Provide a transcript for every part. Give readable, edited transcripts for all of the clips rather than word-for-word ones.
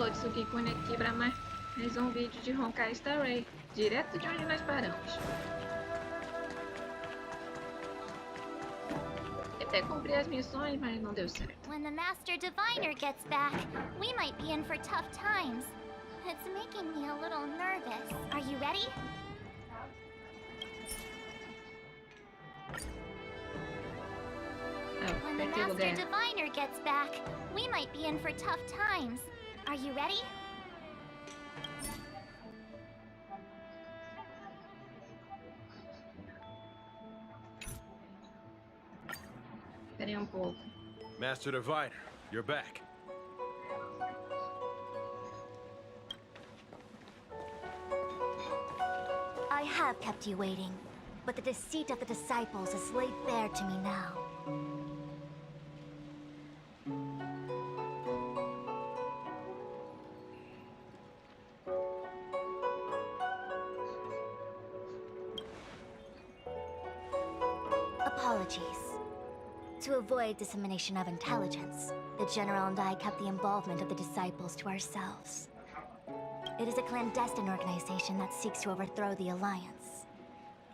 Alô, Tsugikuni aqui para mais um vídeo de Honkai Star Rail, direto de onde nós paramos. Tentei cumprir as missões, mas não deu certo. When the Master Diviner gets back, we might be in for tough times. It's making me a little nervous. Are you ready? When the Master Diviner gets back, we might be in for tough times. Are you ready? Esperei um pouco. Master Diviner, you're back. I have kept you waiting, but the deceit of the disciples is laid bare to me now. Apologies. To avoid dissemination of intelligence, the General and I kept the involvement of the disciples to ourselves. It is a clandestine organization that seeks to overthrow the Alliance.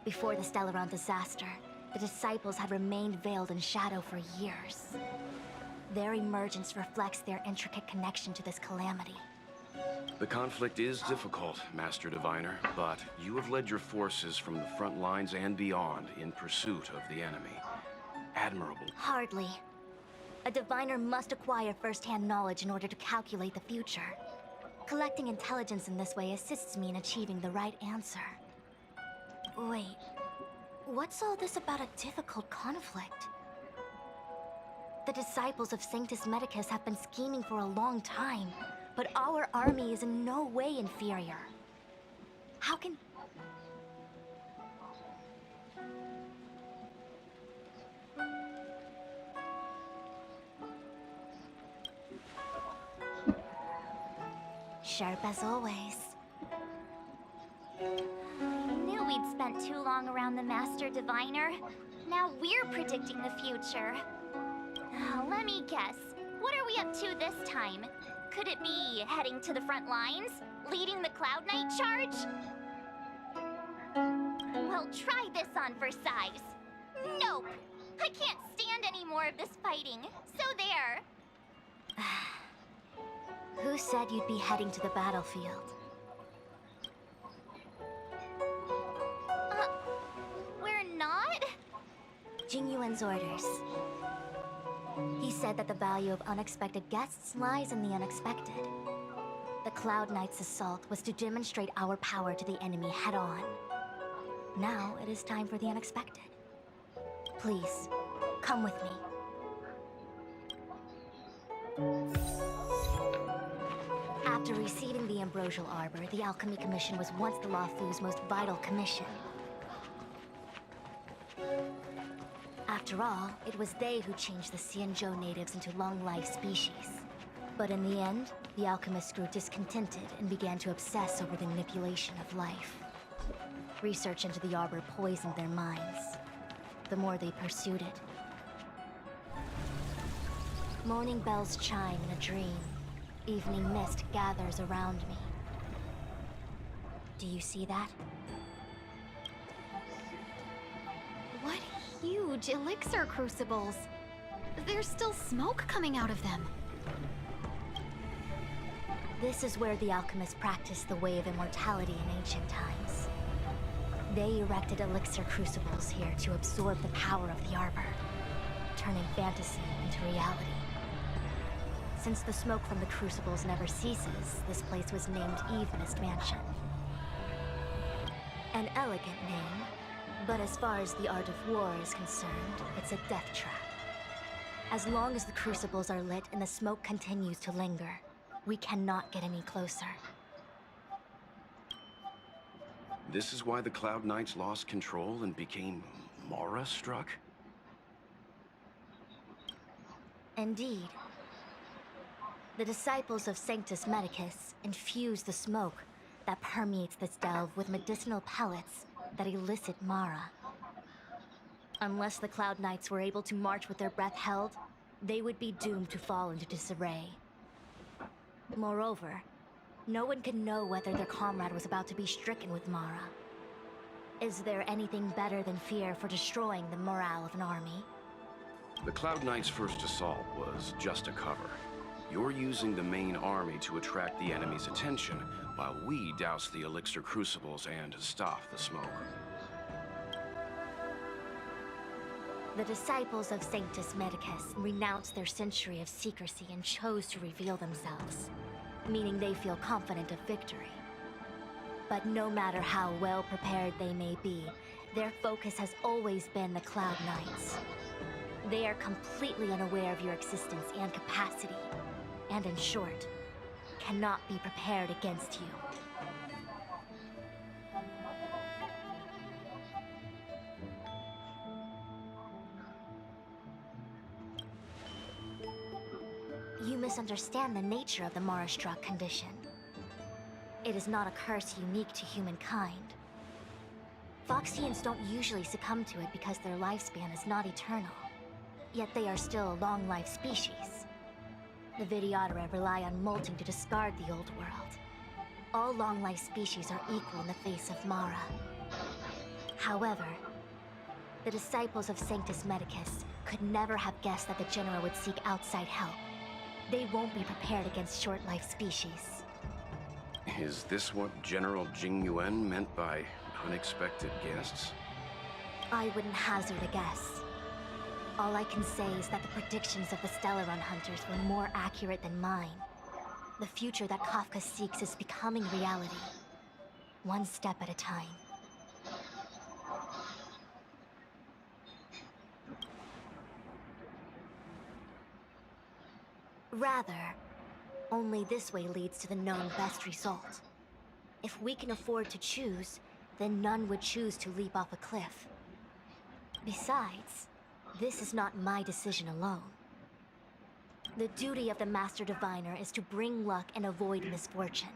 Before the Stellaron disaster, the disciples had remained veiled in shadow for years. Their emergence reflects their intricate connection to this calamity. The conflict is difficult, Master Diviner, but you have led your forces from the front lines and beyond in pursuit of the enemy. Admirable. Hardly. A diviner must acquire first-hand knowledge in order to calculate the future. Collecting intelligence in this way assists me in achieving the right answer. Wait, what's all this about a difficult conflict? The disciples of Sanctus Medicus have been scheming for a long time, but our army is in no way inferior. How can... Sharp as always. I knew we'd spent too long around the Master Diviner. Now we're predicting the future. Let me guess. What are we up to this time? Could it be heading to the front lines? Leading the Cloud Knight charge? Well, try this on for size. Nope! I can't stand any more of this fighting. So there. Who said you'd be heading to the battlefield? We're not? Jingyuan's orders. He said that the value of unexpected guests lies in the unexpected. The Cloud Knight's assault was to demonstrate our power to the enemy head-on. Now it is time for the unexpected. Please, come with me. After receiving the Ambrosial Arbor, the Alchemy Commission was once the Luofu's most vital commission. After all, it was they who changed the Xianzhou natives into long-life species. But in the end, the alchemists grew discontented and began to obsess over the manipulation of life. Research into the Arbor poisoned their minds. The more they pursued it. Morning bells chime in a dream. Evening mist gathers around me. Do you see that? What huge elixir crucibles! There's still smoke coming out of them. This is where the alchemists practiced the way of immortality in ancient times. They erected elixir crucibles here to absorb the power of the Arbor, turning fantasy into reality. Since the smoke from the crucibles never ceases, this place was named Evenist Mansion. An elegant name, but as far as the art of war is concerned, it's a death trap. As long as the crucibles are lit and the smoke continues to linger, we cannot get any closer. This is why the Cloud Knights lost control and became Mara-struck? Indeed. The disciples of Sanctus Medicus infuse the smoke that permeates this delve with medicinal pellets that elicit Mara. Unless the Cloud Knights were able to march with their breath held, they would be doomed to fall into disarray. Moreover, no one can know whether their comrade was about to be stricken with Mara. Is there anything better than fear for destroying the morale of an army? The Cloud Knight's first assault was just a cover. You're using the main army to attract the enemy's attention, while we douse the elixir crucibles and stop the smoke. The disciples of Sanctus Medicus renounced their century of secrecy and chose to reveal themselves, meaning they feel confident of victory. But no matter how well prepared they may be, their focus has always been the Cloud Knights. They are completely unaware of your existence and capacity, and in short, cannot be prepared against you. You misunderstand the nature of the Mara-struck condition. It is not a curse unique to humankind. Foxians don't usually succumb to it because their lifespan is not eternal. Yet they are still a long-life species. The Vidyadhara rely on molting to discard the old world. All long-life species are equal in the face of Mara. However, the disciples of Sanctus Medicus could never have guessed that the General would seek outside help. They won't be prepared against short-life species. Is this what General Jing Yuan meant by unexpected guests? I wouldn't hazard a guess. All I can say is that the predictions of the Stellaron hunters were more accurate than mine. The future that Kafka seeks is becoming reality. One step at a time. Rather, only this way leads to the known best result. If we can afford to choose, then none would choose to leap off a cliff. Besides, this is not my decision alone. The duty of the Master Diviner is to bring luck and avoid misfortune.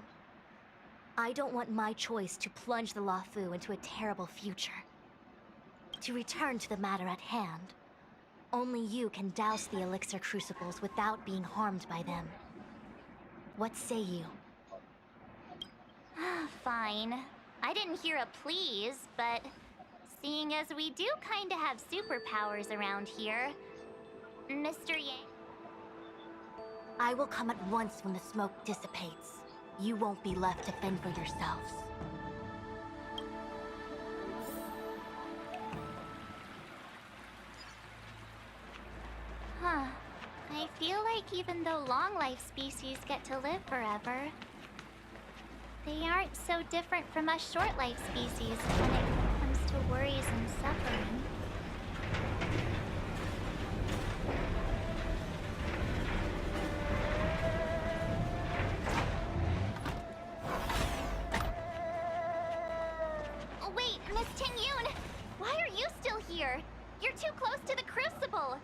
I don't want my choice to plunge the Luofu into a terrible future. To return to the matter at hand, only you can douse the elixir crucibles without being harmed by them. What say you? Fine. I didn't hear a please, but seeing as we do kinda have superpowers around here, Mr. Yang... I will come at once when the smoke dissipates. You won't be left to fend for yourselves. Huh. I feel like even though long-life species get to live forever, they aren't so different from us short-life species when it comes to worries and suffering. Wait, Miss Ting-Yun! Why are you still here? You're too close to the crucible!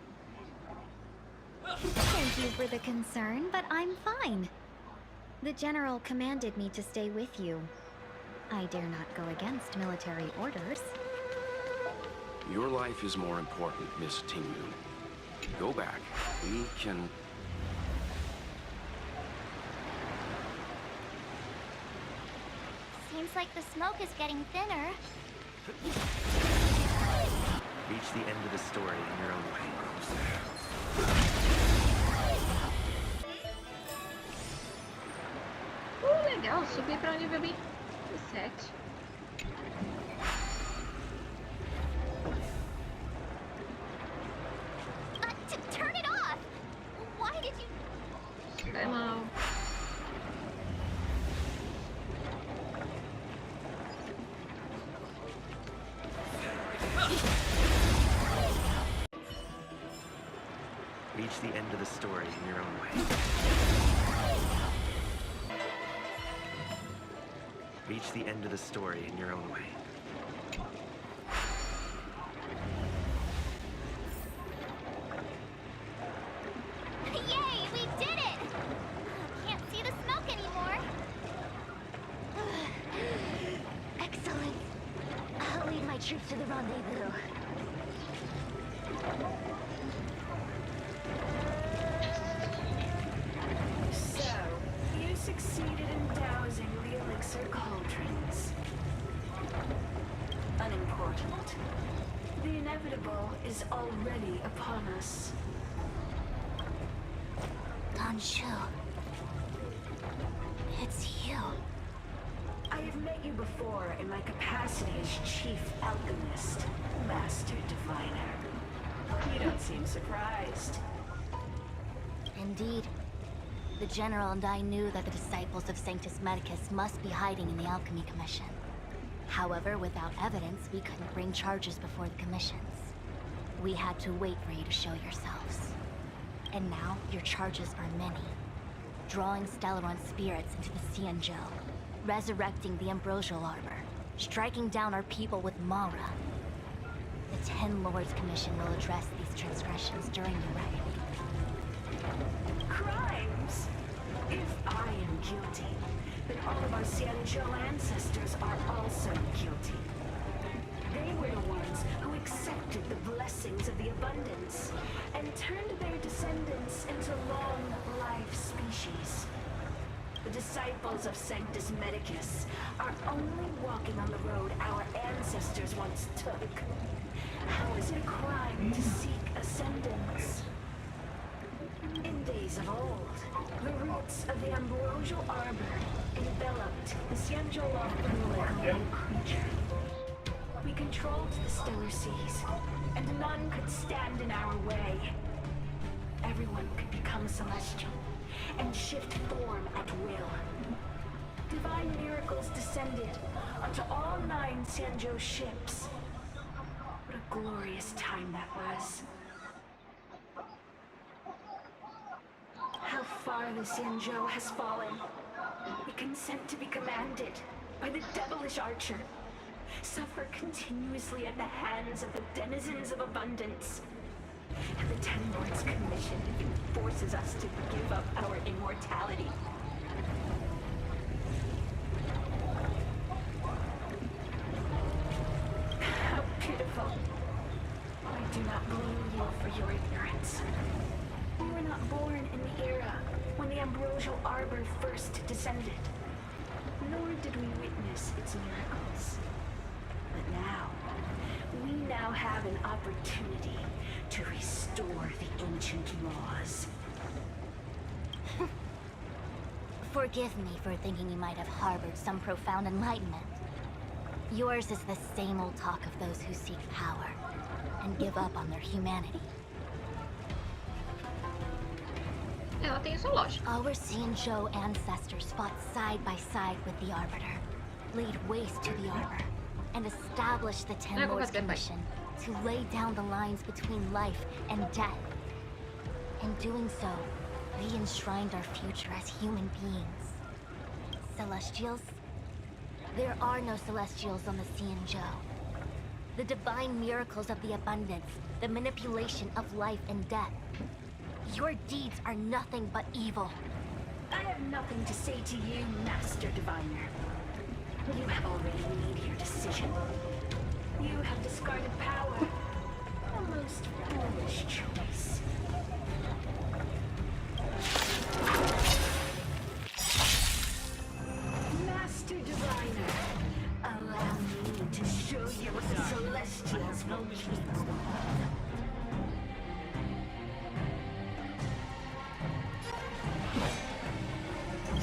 Thank you for the concern, but I'm fine. The General commanded me to stay with you. I dare not go against military orders. Your life is more important, Miss Ting-Yun. Go back. We can... Seems like the smoke is getting thinner. Reach the end of the story in your own way. Legal, subir para um nível bem 7. Turn it off! Why did you... Vai mal. Reach the end of the story in your own way. Reach the end of the story in your own way. Yay, we did it! Can't see the smoke anymore. Excellent. I'll lead my troops to the rendezvous. So, is already upon us. Shu, it's you. I have met you before in my capacity as Chief Alchemist, Master Diviner. You don't seem surprised. Indeed. The General and I knew that the disciples of Sanctus Medicus must be hiding in the Alchemy Commission. However, without evidence, we couldn't bring charges before the commissions. We had to wait for you to show yourselves. And now, your charges are many. Drawing Stellaron spirits into the Xianzhou, resurrecting the Ambrosial Arbor, striking down our people with Mara. The Ten Lords Commission will address these transgressions during the raid. Crimes? If I am guilty, then all of our Xianzhou ancestors are also guilty. They were the ones who accepted the blessings of the abundance and turned their descendants into long-life species. The disciples of Sanctus Medicus are only walking on the road our ancestors once took. How is it a crime to seek ascendance? In days of old, the roots of the Ambrosial Arbor enveloped the Xianzhou like a living creature. We controlled the stellar seas, and none could stand in our way. Everyone could become celestial and shift form at will. Divine miracles descended onto all 9 Xianzhou ships. What a glorious time that was. How far the Xianzhou has fallen. We consent to be commanded by the devilish archer. Suffer continuously at the hands of the denizens of abundance. And the Ten Lords Commission forces us to give up our immortality. How pitiful. I do not blame you for your ignorance. We were not born in the era when the Ambrosial Arbor first descended, nor did we witness its miracles. But now, we now have an opportunity to restore the ancient laws. Forgive me for thinking you might have harbored some profound enlightenment. Yours is the same old talk of those who seek power and give up on their humanity. Ela tem sua lógica. Our Xianzhou ancestors fought side by side with the Arbiter, laid waste to the Arbor, and established the Ten Lords Commission to lay down the lines between life and death. In doing so, we enshrined our future as human beings. Celestials? There are no Celestials on the Xianzhou. The divine miracles of the abundance, the manipulation of life and death. Your deeds are nothing but evil. I have nothing to say to you, Master Diviner. You have already made your decision. You have discarded power. A most foolish choice. Master Diviner, allow me to show you what the Celestials will keep.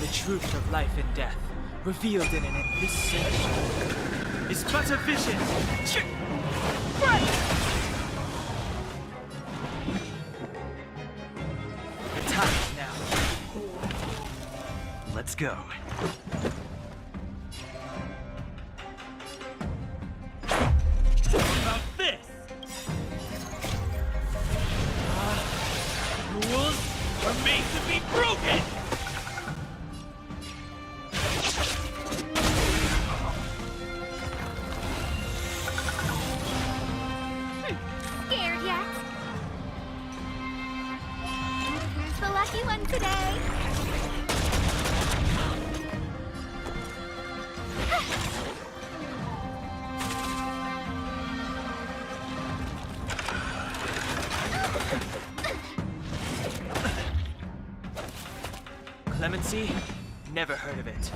The truth of life and death, revealed in an this century, is but a vision. Right! The time is now. Let's go. What about this? Rules are made to be broken! Scared yet? Who's the lucky one today? Clemency? Never heard of it.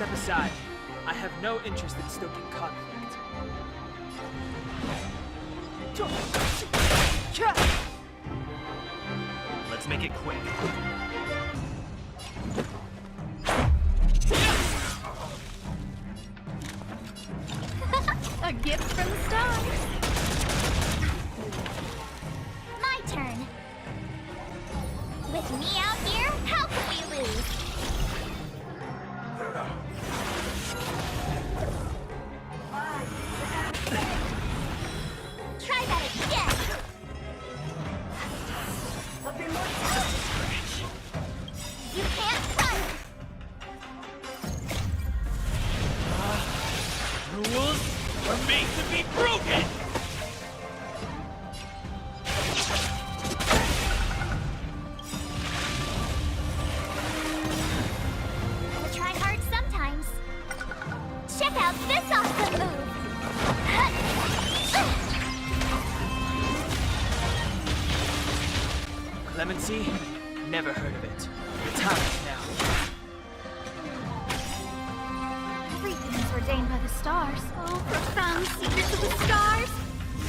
Step aside. I have no interest in stoking conflict. Let's make it quick. A gift from the stars. My turn. With me out here, how can we lose? Try that again. You can't run. Rules are made to be broken! Gotta try hard sometimes. Check out this awesome move. Clemency? Never heard of it. The time is now. Everything is ordained by the stars. Oh, profound secrets of the stars.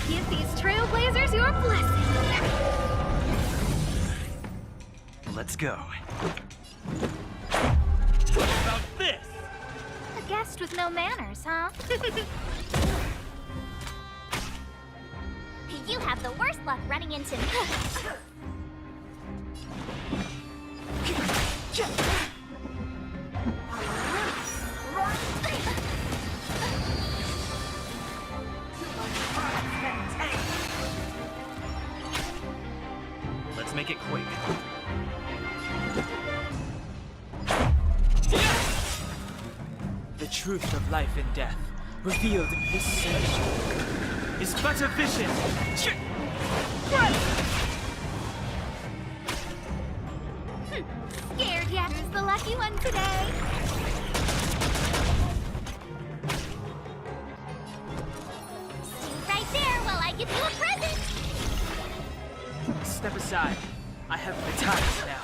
Give these trailblazers your blessing. Let's go. What about this? A guest with no manners, huh? You have the worst luck running into me. Let's make it quick. The truth of life and death, revealed in this century, is but a vision. Scared Yatter's the lucky one today. Stay right there while I give you a present. Step aside. I have the time now.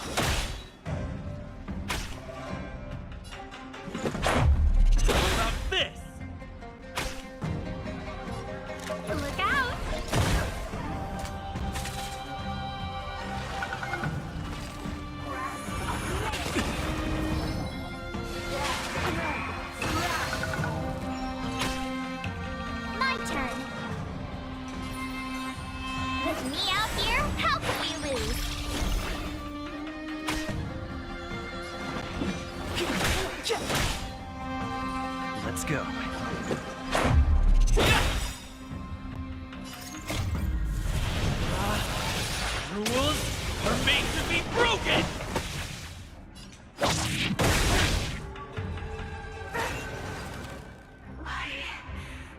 What about this? Look out! My turn. With me out here, how can we lose? Let's go. Rules are made to be broken!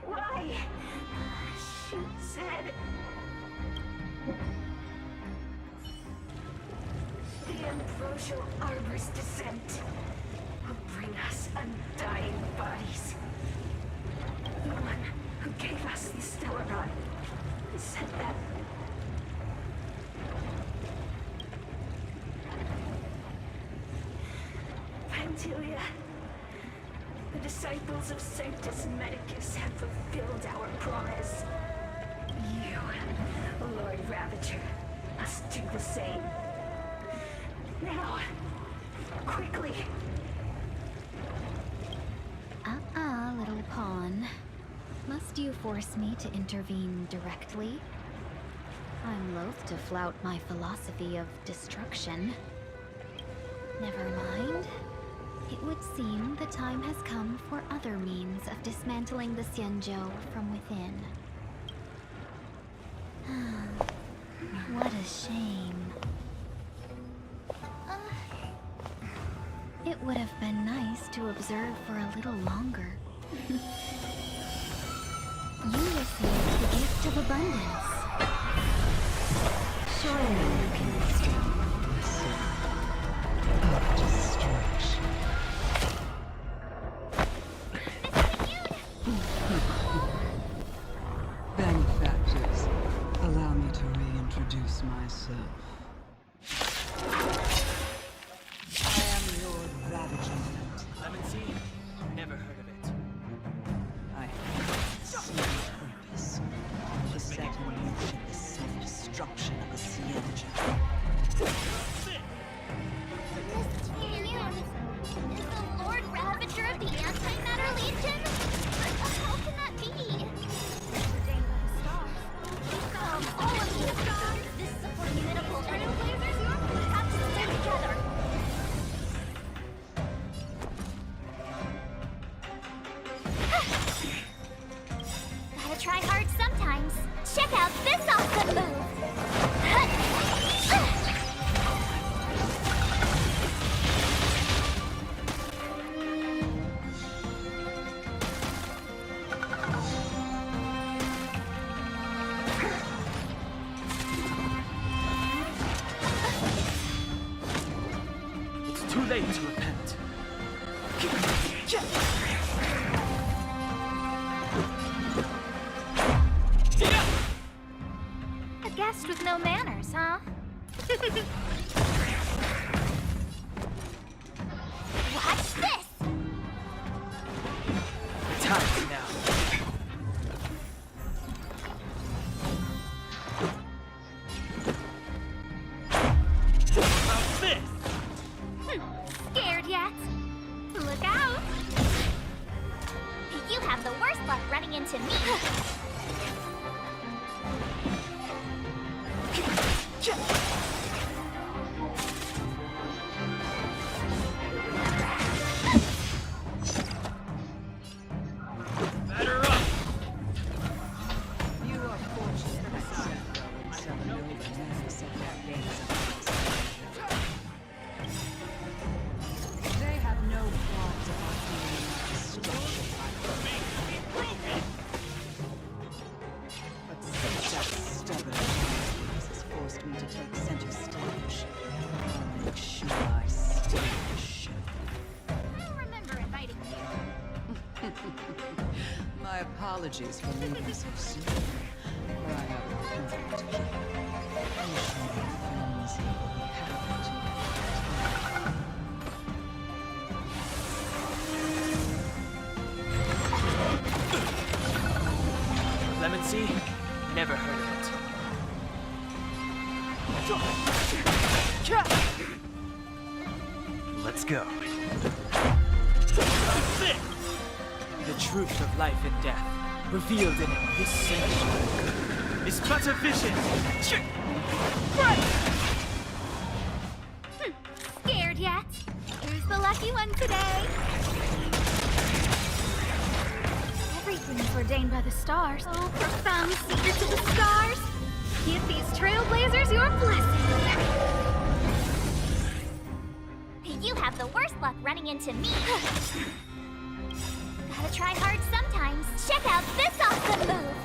Why? She said... The ambrosial arbor's descent will bring us undying bodies. The one who gave us the stellar rod said that... Pantilia, the disciples of Sanctus Medicus have fulfilled our promise. You, Lord Ravager, must do the same. Now, quickly. Little pawn. Must you force me to intervene directly? I'm loath to flout my philosophy of destruction. Never mind. It would seem the time has come for other means of dismantling the Xianzhou from within. What a shame. It would have been nice to observe for a little longer. You received the gift of abundance. Surely you can withstand the sword of destruction. Benefactors, allow me to reintroduce myself. I am Lord Ravager. Clemency? destruction of the Cienja. Miss Ting-Yun is the Lord Ravager of the Antimatter Legion? How can that be? Ordained by the stars. All of you stars! This is a formidable enemy. We have to stay together. Gotta try hard sometimes. Check out this awesome move! It's too late to repent. A guest with no manners, huh? Watch this! The time is now. How's this? Scared yet? Look out! You have the worst luck running into me. Batter up! You are fortunate that Sando and some noble men set their gaze upon Cienja. They have no qualms about dealing with destruction. But since that stubborn Nemesis has forced me to take center stage, I'll make sure I steal the show. I'll remember inviting you. My apologies for leaving so soon, but I have a appointment to keep. I'm sure my flimsy will be happy to Clemency? Never heard of it. Let's go. The truth of life and death, revealed in this century, is but a vision. Scared yet? Who's the lucky one today? Everything's ordained by the stars. Oh, profound secrets of the stars. Give these trailblazers your blessing. You have the worst luck running into me. Gotta try hard sometimes. Check out this awesome move.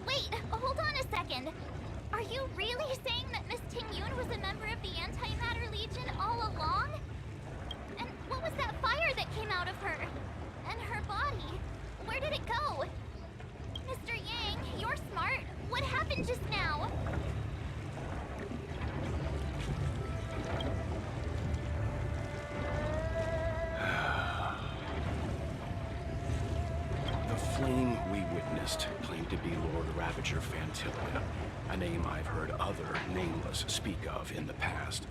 Wait, hold on a second. Are you really saying that Miss Ting-Yun was a member of the Antimatter Legion all along? And what was that fire that came out of her? And her body? Where did it go? Mr. Yang, you're smart. What happened just now? The flame we witnessed claimed to be Lord Ravager Fantilia, a name I've heard other nameless speak of in the past.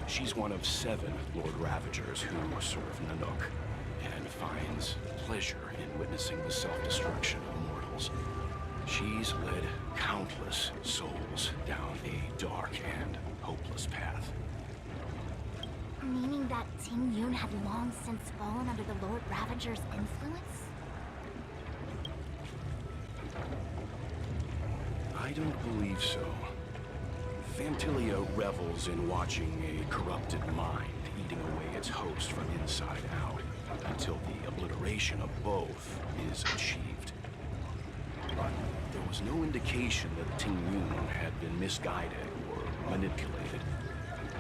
She's one of 7 Lord Ravagers who serve Nanook, and finds pleasure in witnessing the self-destruction of mortals. She's led countless souls down a dark and hopeless path. Meaning that Ting-Yun had long since fallen under the Lord Ravager's influence? I don't believe so. Fantilia revels in watching a corrupted mind eating away its host from inside out, until the obliteration of both is achieved. But there was no indication that Ting-Yun had been misguided or manipulated.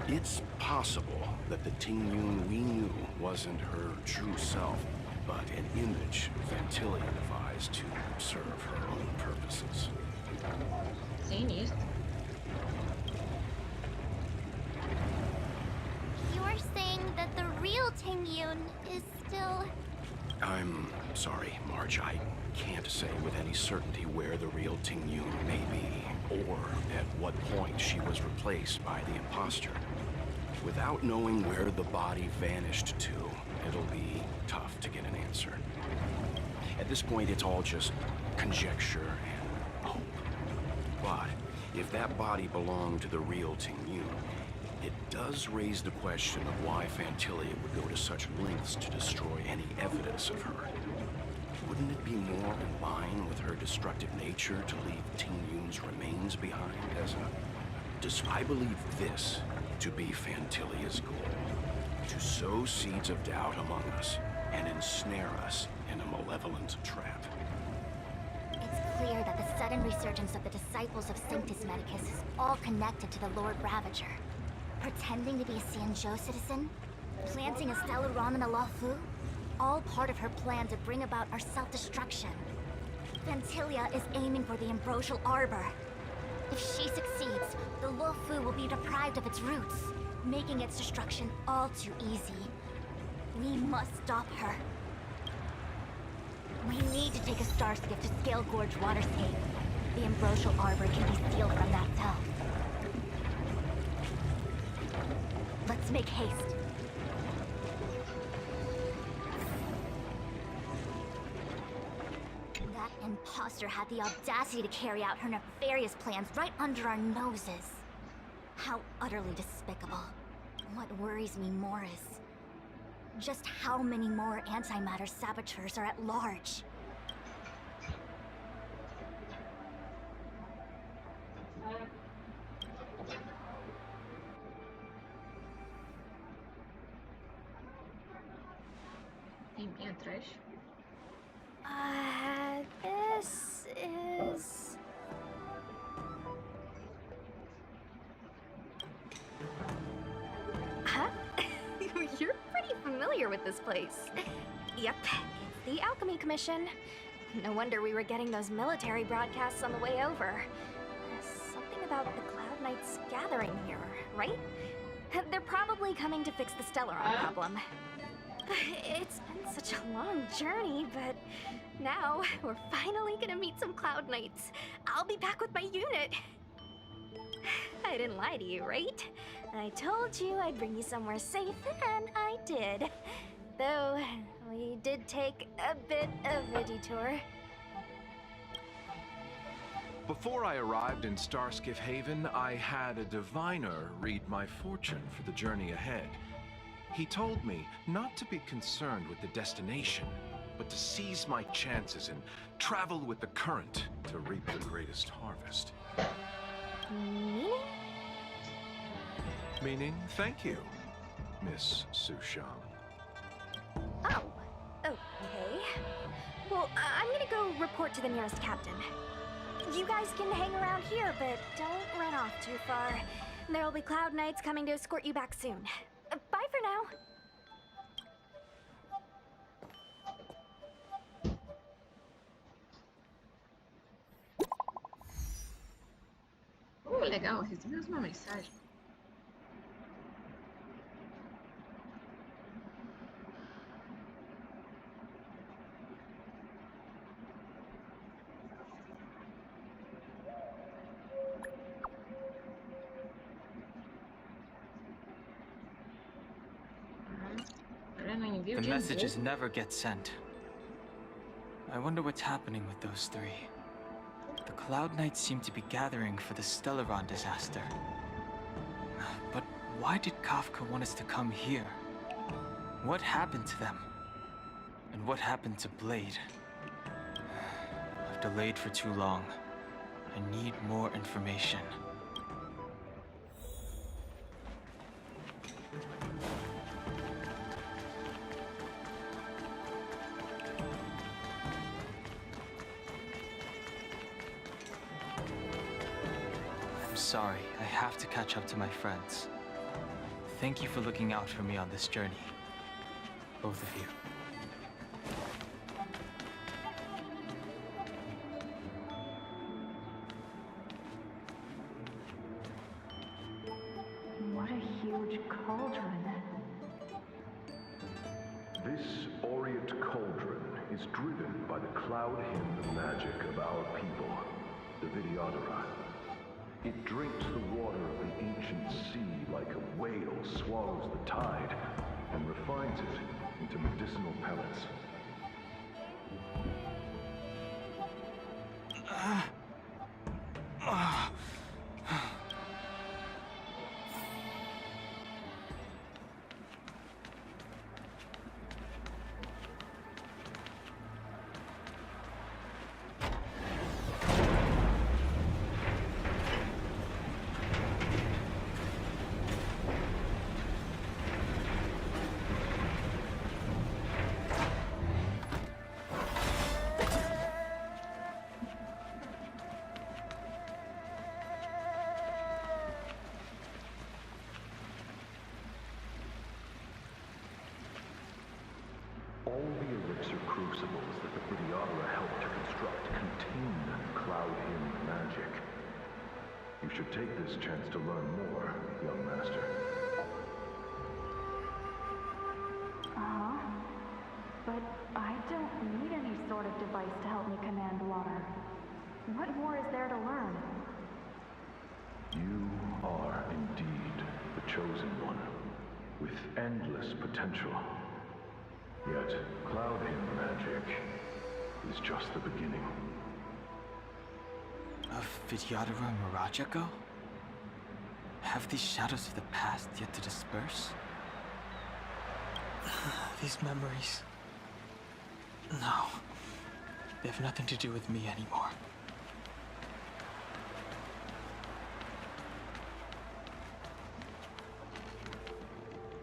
It's possible that the Ting-Yun we knew wasn't her true self, but an image Vantillia devised to serve her own purposes. Sinistro. You're saying that the real Ting-Yun is still... I'm sorry, Marge. I can't say with any certainty where the real Ting-Yun may be, or at what point she was replaced by the imposter. Without knowing where the body vanished to, it'll be tough to get an answer. At this point, it's all just conjecture and hope. But if that body belonged to the real Ting-Yun, it does raise the question of why Vantillia would go to such lengths to destroy any evidence of her. Wouldn't it be more in line with her destructive nature to leave Ting-Yun's remains behind as a... I believe this to be Vantillia's goal. To sow seeds of doubt among us and ensnare us in a malevolent trap. It's clear that the sudden resurgence of the disciples of Sanctus Medicus is all connected to the Lord Ravager. Pretending to be a Xianzhou citizen? Planting a Stellaron in the Luofu? All part of her plan to bring about our self-destruction. Vantillia is aiming for the Ambrosial Arbor. If she succeeds, the Luofu will be deprived of its roots, making its destruction all too easy. We must stop her. We need to take a star skiff to Scale Gorge Waterscape. The Ambrosial Arbor can be sealed from that cell. Let's make haste. That imposter had the audacity to carry out her nefarious plans right under our noses. How utterly despicable. What worries me more is just how many more antimatter saboteurs are at large. Tem bem atrás. This is... Huh? You're pretty familiar with this place. Yep, it's the Alchemy Commission. No wonder we were getting those military broadcasts on the way over. Something about the Cloud Knights gathering here, right? They're probably coming to fix the Stellaron problem. It's been such a long journey, but now we're finally gonna meet some Cloud Knights. I'll be back with my unit. I didn't lie to you, right? I told you I'd bring you somewhere safe, and I did. Though, we did take a bit of a detour. Before I arrived in Starskiff Haven, I had a diviner read my fortune for the journey ahead. He told me not to be concerned with the destination, but to seize my chances and travel with the current to reap the greatest harvest. Meaning? Meaning, thank you, Miss Sushang. Oh, okay. Well, I'm gonna go report to the nearest captain. You guys can hang around here, but don't run off too far. There'll be Cloud Knights coming to escort you back soon. Bye for now. Legal, recebemos uma mensagem. The messages never get sent. I wonder what's happening with those three. The Cloud Knights seem to be gathering for the Stellaron disaster. But why did Kafka want us to come here? What happened to them? And what happened to Blade? I've delayed for too long. I need more information. sorry. I have to catch up to my friends. Thank you for looking out for me on this journey. Both of you. What a huge cauldron. This aureate cauldron is driven by the cloud hymn magic of our people, the Vidyadhara. It drinks the water of the ancient sea like a whale swallows the tide and refines it into medicinal pellets. All the elixir crucibles that the Vidyadhara helped to construct contain cloud hymn magic. You should take this chance to learn more, young master. But I don't need any sort of device to help me command water. What more is there to learn? You are indeed the chosen one, with endless potential. Yet, cloud hymn magic is just the beginning. Of Vidyadhara Mirajago? Have these shadows of the past yet to disperse? These memories... No. They have nothing to do with me anymore.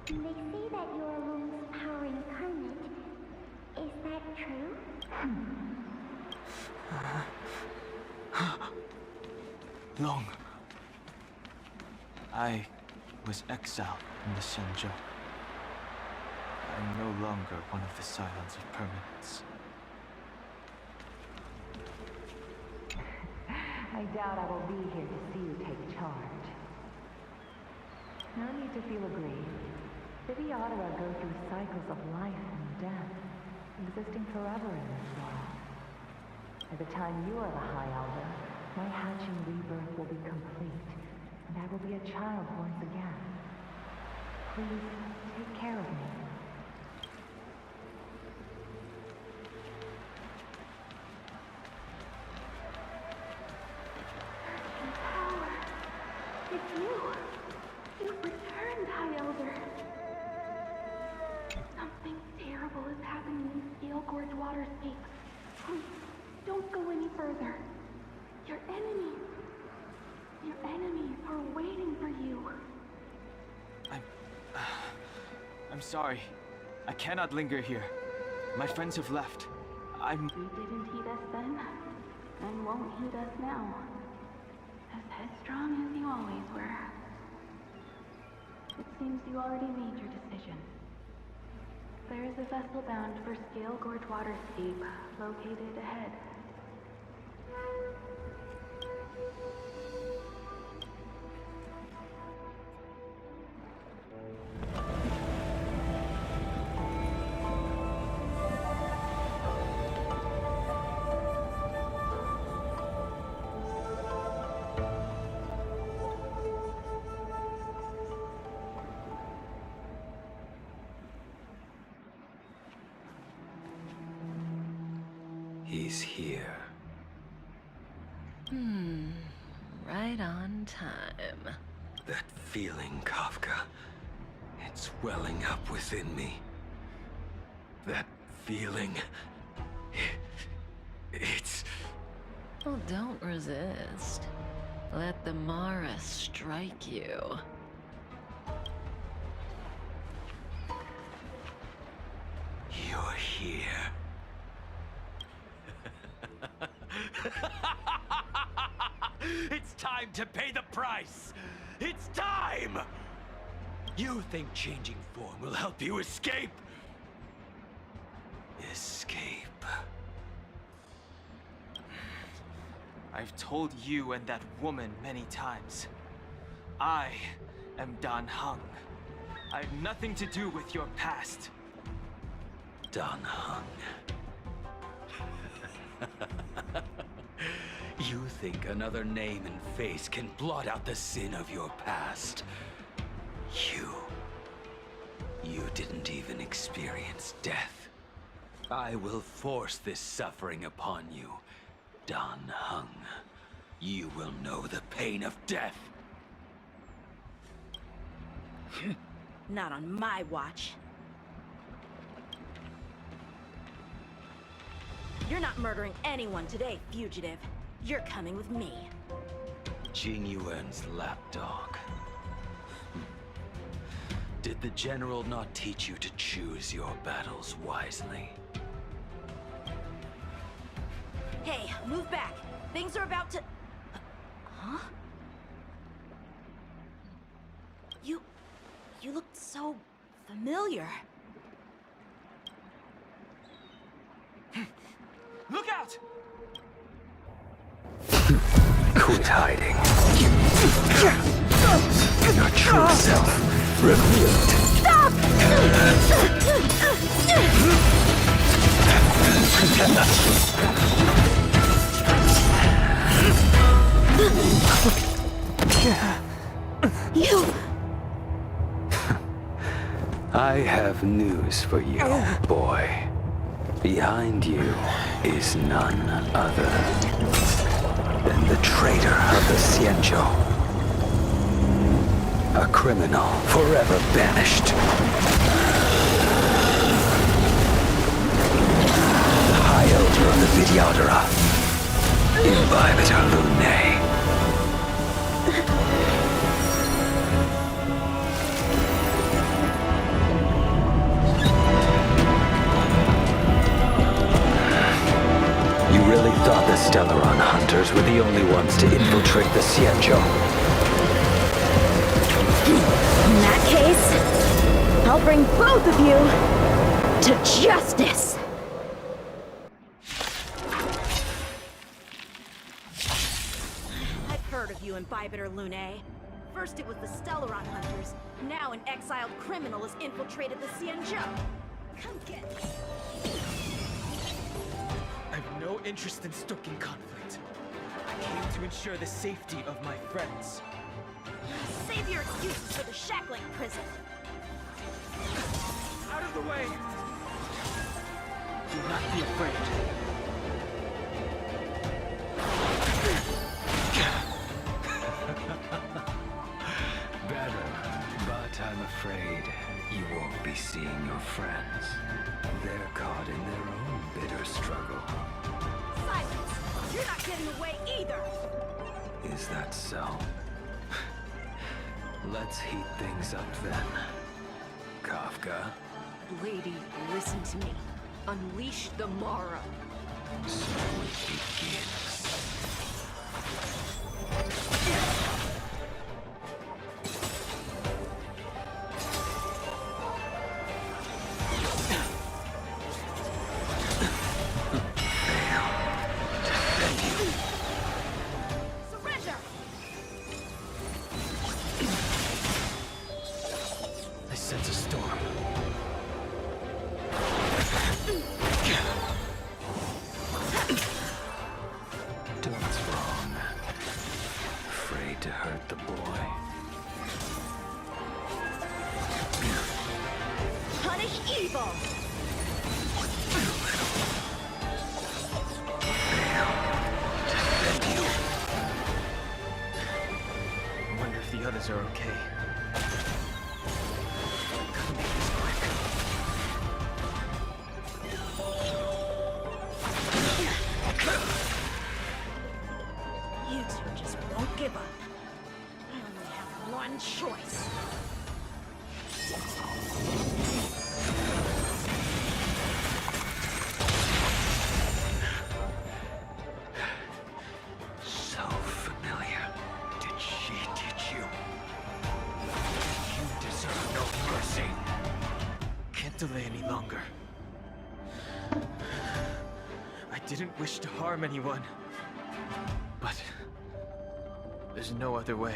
They say that you're a woman's power incarnate. Is that true? Long. I was exiled from the Shenzhou. I'm no longer one of the Scions of Permanence. I doubt I will be here to see you take charge. No need to feel aggrieved. Vidyadhara go through cycles of life and death, existing forever in this world. By the time you are the High Elder, my hatching rebirth will be complete, and I will be a child once again. Please, take care of me. Power. It's you. You've returned, High Elder. Something terrible is happening in Scale Gorge Waterscape. Please, don't go any further. Your enemies are waiting for you. I'm sorry. I cannot linger here. My friends have left. You didn't heed us then, and won't heed us now. As headstrong as you always were. It seems you already made your decision. There is a vessel bound for Scale Gorge Waterscape, located ahead. He's here. Right on time. That feeling, Kafka. It's welling up within me. That feeling... It's... Well, don't resist. Let the Mara strike you. You're here. It's time time to pay the price! It's time! You think changing form will help you escape? Escape. I've told you and that woman many times. I am Dan Heng. I have nothing to do with your past. Dan Heng. You think another name and face can blot out the sin of your past? You didn't even experience death. I will force this suffering upon you, Dan Heng. You will know the pain of death. Not on my watch. You're not murdering anyone today, fugitive. You're coming with me. Jing Yuan's lapdog. Did the general not teach you to choose your battles wisely? Hey, move back. Things are about to... Huh? You looked so familiar. Look out! Quit hiding. Your true self revealed. Stop! You... I have news for you, boy. Behind you is none other than the traitor of the Xianzhou. A criminal forever banished. The High Elder of the Videodora. Imbibitor Lunae. You really thought the Stellaron hunters were the only ones to infiltrate the Xianzhou? In that case, I'll bring both of you to justice! I've heard of you, Imbibitor Lunae. First it was the Stellaron hunters, now an exiled criminal has infiltrated the Xianzhou. Come get me. I have no interest in stoking conflict. I came to ensure the safety of my friends. Save your excuses for the shackling prison. Out of the way! Do not be afraid. Better, but I'm afraid you won't be seeing your friends. They're caught in their own bitter struggle. Silence! You're not getting away either! Is that so? Let's heat things up then. Kafka. Lady, listen to me. Unleash the Mara. So it begins. I sense a storm. What's wrong? Afraid to hurt the boy? Punish evil! I wonder if the others are okay. You two just won't give up. I only have one choice. So familiar. can't delay any longer. I didn't wish to harm anyone, but there's no other way.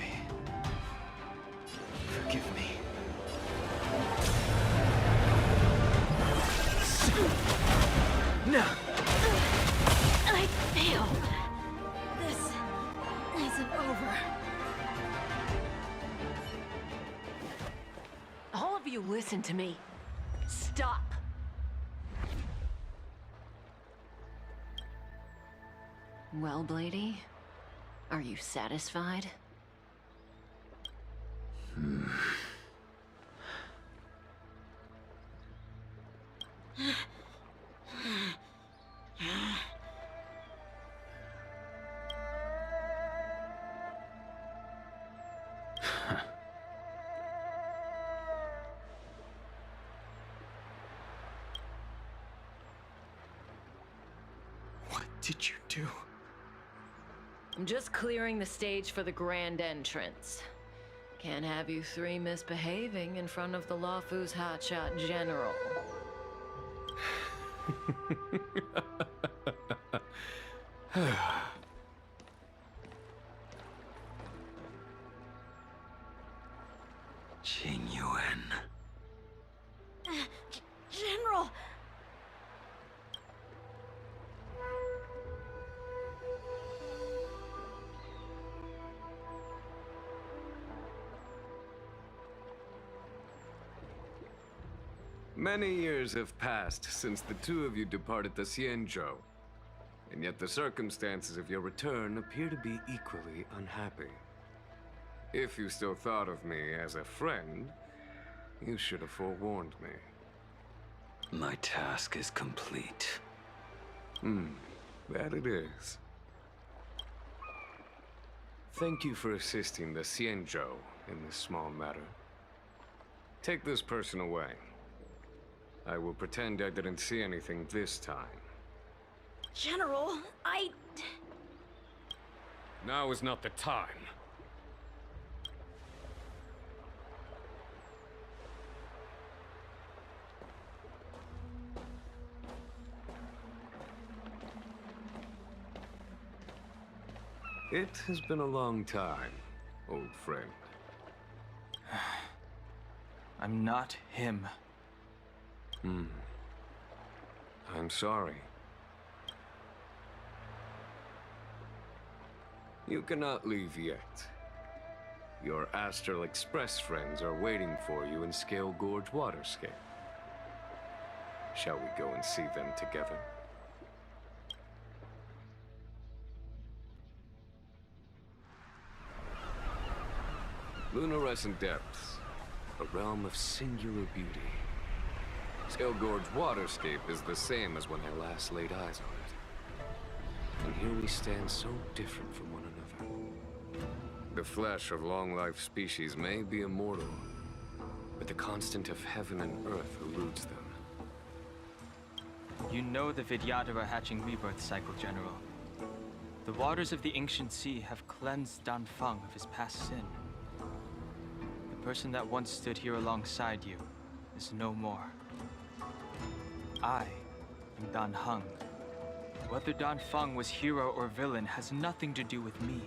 Forgive me. No! I failed. This isn't over. All of you listen to me. Stop. Well, Blady, are you satisfied? What did you do? I'm just clearing the stage for the grand entrance. Can't have you three misbehaving in front of the Lawfu's hotshot general. Qingyuan. General! Many years have passed since the two of you departed the Xianzhou, and yet the circumstances of your return appear to be equally unhappy. If you still thought of me as a friend, you should have forewarned me. My task is complete. That it is. Thank you for assisting the Xianzhou in this small matter. Take this person away. I will pretend I didn't see anything this time. General, Now is not the time. It has been a long time, old friend. I'm not him. I'm sorry. You cannot leave yet. Your Astral Express friends are waiting for you in Scale Gorge Waterscape. Shall we go and see them together? Lunarescent Depths, a realm of singular beauty. Scale Gorge Waterscape is the same as when I last laid eyes on it. And here we stand so different from one another. The flesh of long-life species may be immortal, but the constant of heaven and earth eludes them. You know the Vidyadhara hatching rebirth cycle, General. The waters of the ancient sea have cleansed Danfeng of his past sin. The person that once stood here alongside you is no more. I am Dan Heng. Whether Danfeng was hero or villain has nothing to do with me.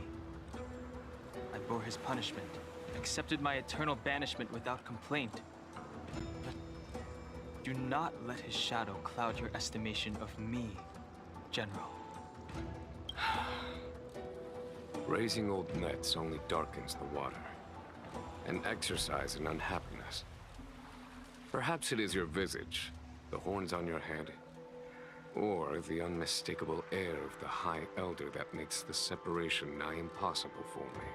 I bore his punishment, accepted my eternal banishment without complaint. But do not let his shadow cloud your estimation of me, General. Raising old nets only darkens the water, an exercise in unhappiness. Perhaps it is your visage, the horns on your head, or the unmistakable air of the High Elder that makes the separation nigh impossible for me.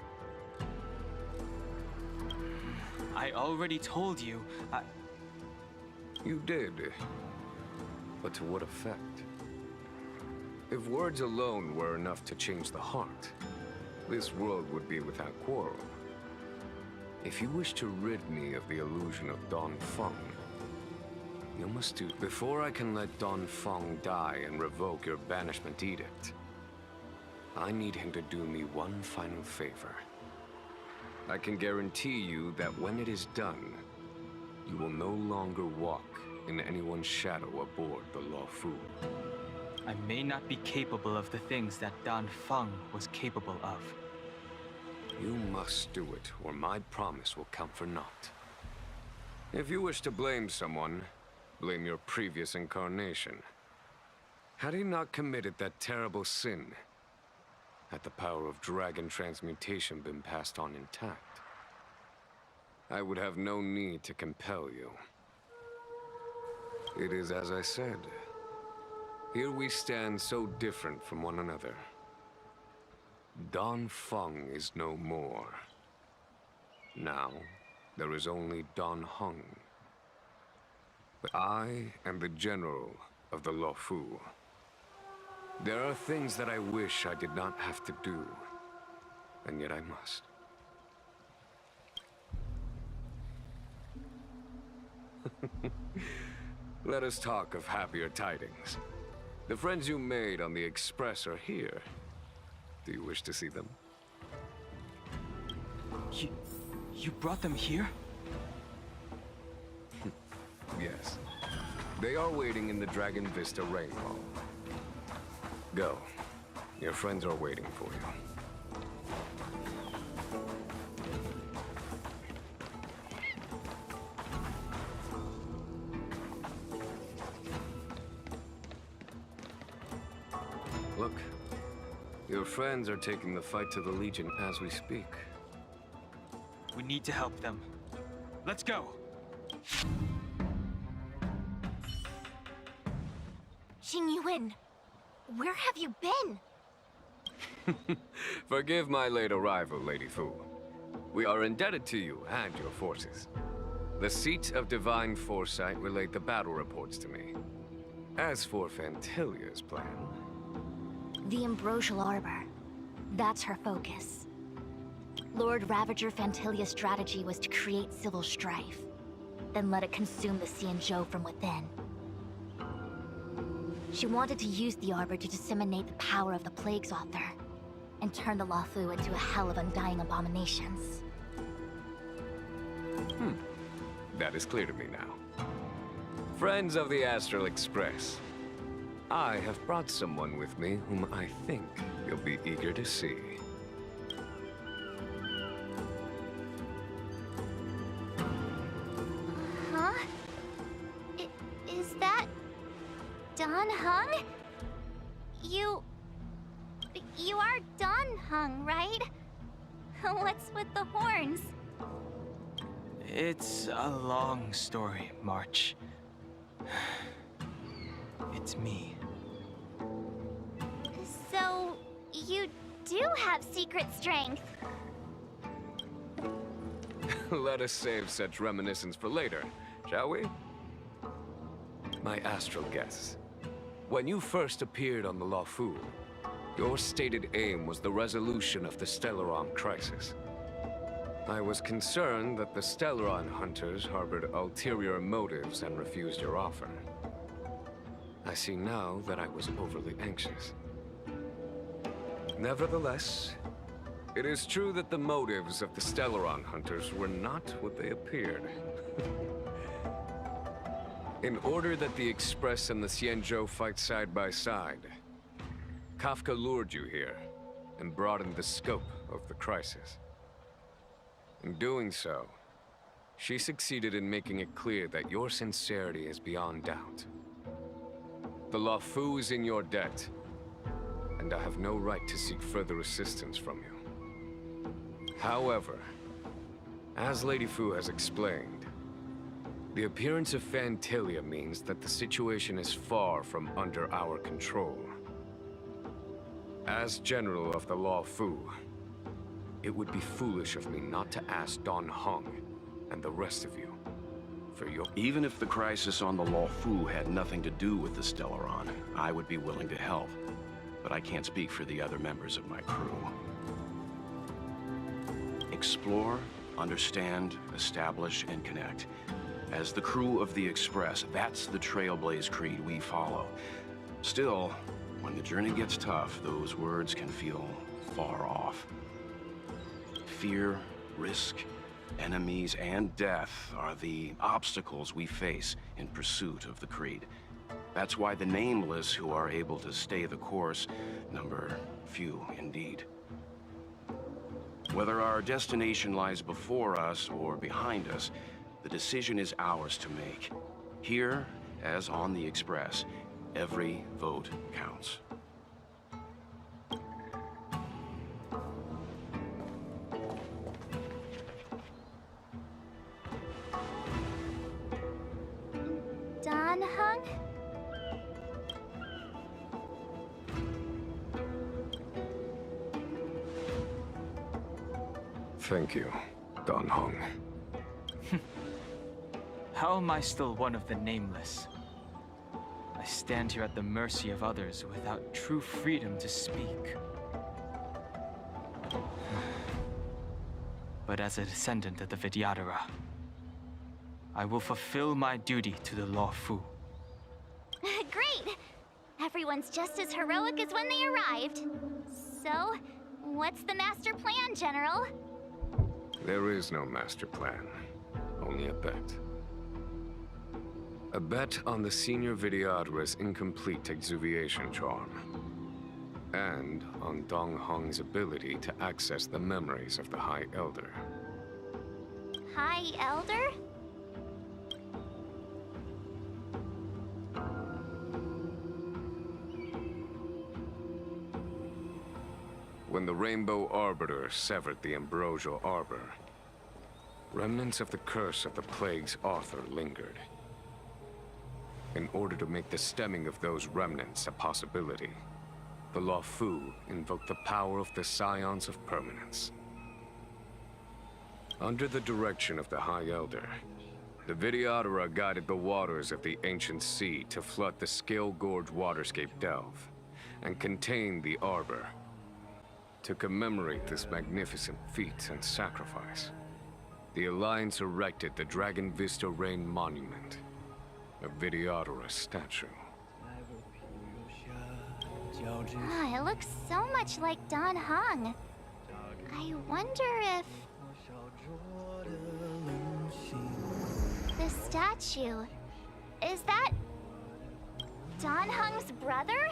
I already told you, You did, but to what effect? If words alone were enough to change the heart, this world would be without quarrel. If you wish to rid me of the illusion of Danfeng, you must do... Before I can let Danfeng die and revoke your banishment edict, I need him to do me one final favor. I can guarantee you that when it is done, you will no longer walk in anyone's shadow aboard the Luofu. I may not be capable of the things that Dan Feng was capable of. You must do it, or my promise will count for naught. If you wish to blame someone, blame your previous incarnation. Had he not committed that terrible sin, had the power of dragon transmutation been passed on intact, I would have no need to compel you. It is as I said. Here we stand so different from one another. Dan Feng is no more. Now, there is only Dan Heng. But I am the general of the Luofu. There are things that I wish I did not have to do, and yet I must. Let us talk of happier tidings. The friends you made on the Express are here. Do you wish to see them? You brought them here? Yes. They are waiting in the Dragon Vista Rain Hall. Go. Your friends are waiting for you. Look. Your friends are taking the fight to the Legion as we speak. We need to help them. Let's go! Xing Yuan, where have you been? Forgive my late arrival, Lady Fu. We are indebted to you and your forces. The Seat of Divine Foresight relayed the battle reports to me. As for Fantilia's plan... The Ambrosial Arbor. That's her focus. Lord Ravager Fantilia's strategy was to create civil strife, then let it consume the Xianzhou from within. She wanted to use the Arbor to disseminate the power of the Plague's author, and turn the Luofu into a hell of undying abominations. That is clear to me now. Friends of the Astral Express, I have brought someone with me whom I think you'll be eager to see. Huh? Is that... Dan Heng? You are Dan Heng, right? What's with the horns? It's a long story, March. It's me. So, you do have secret strength. Let us save such reminiscence for later, shall we? My astral guests, when you first appeared on the Luofu, your stated aim was the resolution of the Stellaron crisis. I was concerned that the Stellaron hunters harbored ulterior motives and refused your offer. I see now that I was overly anxious. Nevertheless, it is true that the motives of the Stellaron hunters were not what they appeared. In order that the Express and the Xianzhou fight side by side, Kafka lured you here and broadened the scope of the crisis. In doing so, she succeeded in making it clear that your sincerity is beyond doubt. The Luofu is in your debt, and I have no right to seek further assistance from you. However, as Lady Fu has explained, the appearance of Fantilia means that the situation is far from under our control. As General of the Luofu, it would be foolish of me not to ask Dan Heng and the rest of you for your... Even if the crisis on the Luofu had nothing to do with the Stellaron, I would be willing to help. But I can't speak for the other members of my crew. Explore, understand, establish, and connect. As the crew of the Express, that's the Trailblaze creed we follow. Still, when the journey gets tough, those words can feel far off. Fear, risk, Enemies and death are the obstacles we face in pursuit of the Creed. That's why the nameless who are able to stay the course number few indeed. Whether our destination lies before us or behind us, the decision is ours to make. Here, as on the Express, every vote counts. Don Hung? Thank you, Don Hong. How am I still one of the nameless? I stand here at the mercy of others without true freedom to speak. But as a descendant of the Vidyadhara, I will fulfill my duty to the Law Fu. Great! Everyone's just as heroic as when they arrived. So, what's the master plan, General? There is no master plan, only a bet. A bet on the senior Vidyadhara's incomplete exuviation charm. And on Dong Hong's ability to access the memories of the High Elder. High Elder? When the Rainbow Arbiter severed the Ambrosial Arbor, remnants of the curse of the plague's author lingered. In order to make the stemming of those remnants a possibility, the Law Fu invoked the power of the Scions of Permanence. Under the direction of the High Elder, the Vidyadhara guided the waters of the ancient sea to flood the Scale Gorge waterscape delve and contain the Arbor. To commemorate this magnificent feat and sacrifice, the Alliance erected the Dragon Vista Rain Monument, a Vidyadhara statue. It looks so much like Don Hong. I wonder if... The statue... Is that... Don Hong's brother?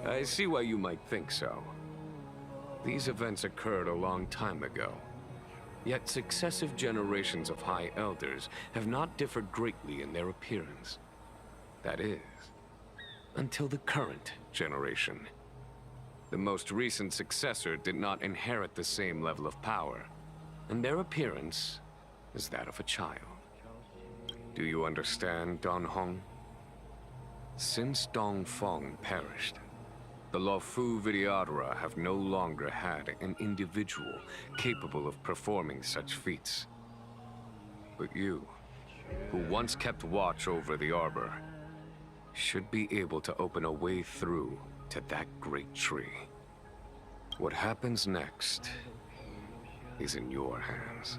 I see why you might think so. These events occurred a long time ago. Yet successive generations of High Elders have not differed greatly in their appearance. That is, until the current generation. The most recent successor did not inherit the same level of power, and their appearance is that of a child. Do you understand, Don Hong? Since Dong Feng perished, the Law Fu Vidyadhara have no longer had an individual capable of performing such feats. But you, who once kept watch over the Arbor, should be able to open a way through to that great tree. What happens next is in your hands.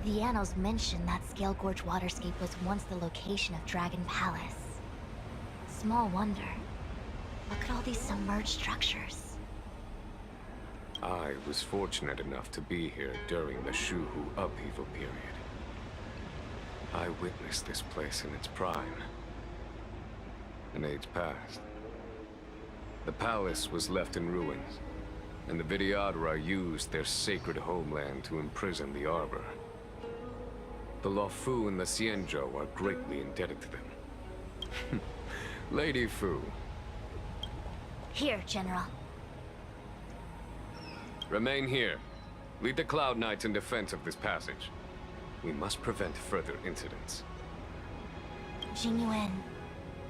The annals mention that Scale Gorge waterscape was once the location of Dragon Palace. Small wonder. Look at all these submerged structures. I was fortunate enough to be here during the Shuhu upheaval period. I witnessed this place in its prime. An age past. The palace was left in ruins, and the Vidyadhara used their sacred homeland to imprison the Arbor. The Luofu and the Xianzhou are greatly indebted to them. Lady Fu. Here, General. Remain here. Lead the Cloud Knights in defense of this passage. We must prevent further incidents. Jingyuan.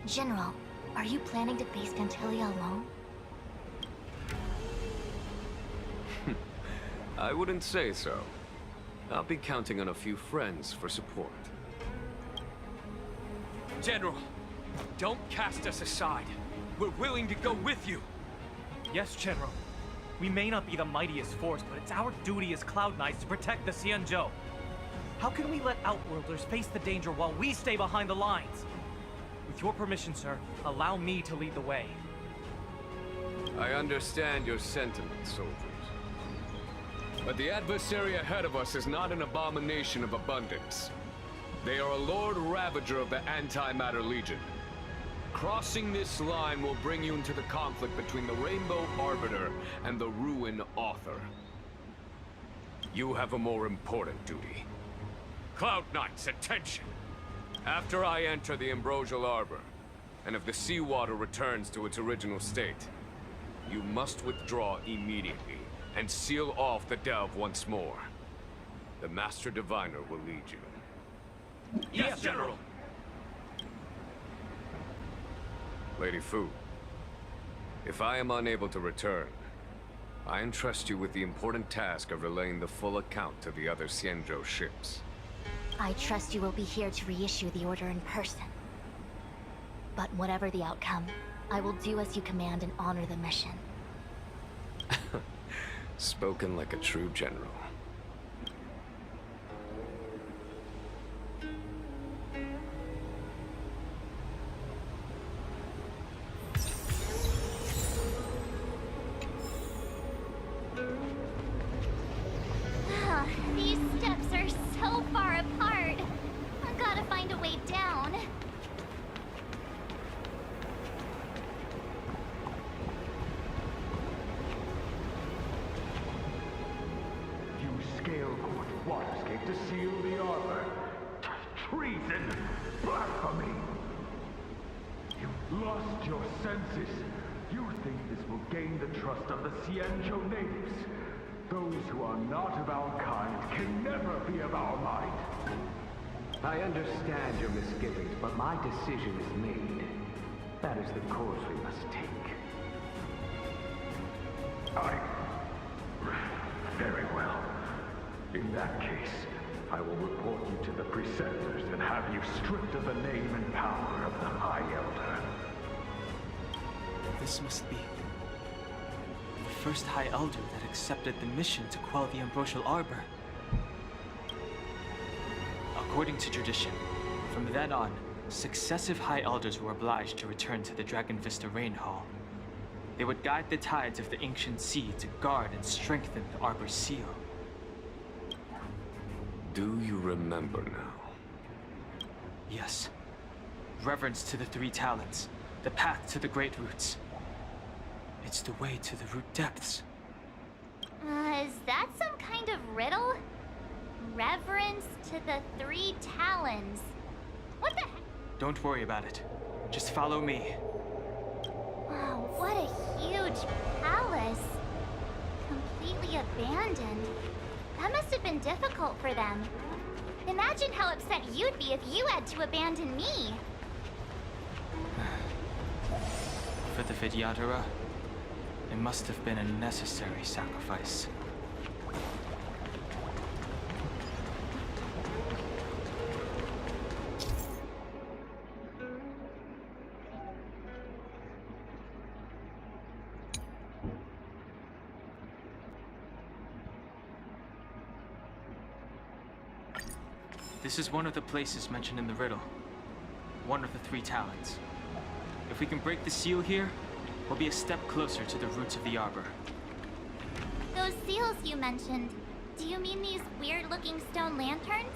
General, are you planning to face Gantilia alone? I wouldn't say so. I'll be counting on a few friends for support. General, don't cast us aside. We're willing to go with you. Yes, General. We may not be the mightiest force, but it's our duty as Cloud Knights to protect the Xianzhou. How can we let Outworlders face the danger while we stay behind the lines? With your permission, sir, allow me to lead the way. I understand your sentiments, soldiers. But the adversary ahead of us is not an abomination of abundance. They are a Lord Ravager of the Antimatter Legion. Crossing this line will bring you into the conflict between the Rainbow Arbiter and the Ruin Author. You have a more important duty. Cloud Knights, attention! After I enter the Ambrosial Arbor, and if the seawater returns to its original state, you must withdraw immediately and seal off the delve once more. The Master Diviner will lead you. Yes, General! Lady Fu, if I am unable to return, I entrust you with the important task of relaying the full account to the other Xianzhou ships. I trust you will be here to reissue the order in person. But whatever the outcome, I will do as you command and honor the mission. Spoken like a true general. These steps are so far apart. I gotta find a way down. You Scale Gorge waterscape to seal the arbor. Treason! Blasphemy! You've lost your senses. You think this will gain the trust of the Xianzhou natives. Those who are not of our kind can never be of our mind. I understand your misgivings, but my decision is made. That is the course we must take. Very well. In that case, I will report you to the Preceptors and have you stripped of the name and power of the High Elder. This must be the first High Elder that accepted the mission to quell the Ambrosial Arbor. According to tradition, from then on, successive High Elders were obliged to return to the Dragon Vista Rain Hall. They would guide the tides of the ancient sea to guard and strengthen the Arbor's seal. Do you remember now? Yes. Reverence to the Three Talents, the path to the Great Roots. It's the way to the root depths. Is that some kind of riddle? Reverence to the Three Talons. What the heck? Don't worry about it. Just follow me. Wow, what a huge palace. Completely abandoned. That must have been difficult for them. Imagine how upset you'd be if you had to abandon me. For the Vidyadhara, it must have been a necessary sacrifice. This is one of the places mentioned in the riddle. One of the 3 talents. If we can break the seal here, we'll be a step closer to the roots of the arbor. Those seals you mentioned, do you mean these weird-looking stone lanterns?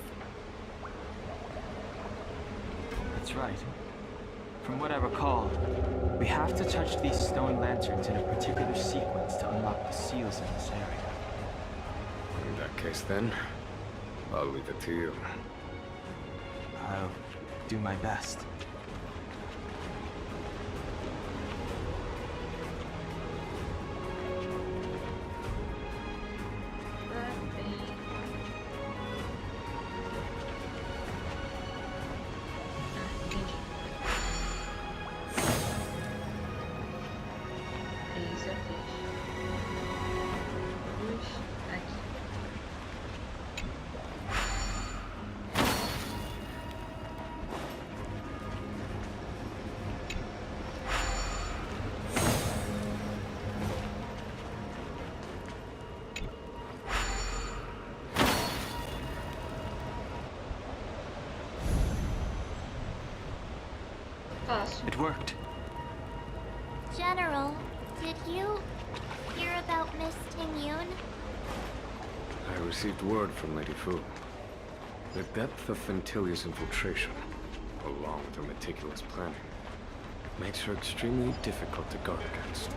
That's right. From what I recall, we have to touch these stone lanterns in a particular sequence to unlock the seals in this area. In that case, then, I'll leave it to you. I'll do my best. It worked. General, did you hear about Miss Ting-Yun? I received word from Lady Fu. The depth of Fentilia's infiltration, along with her meticulous planning, makes her extremely difficult to guard against.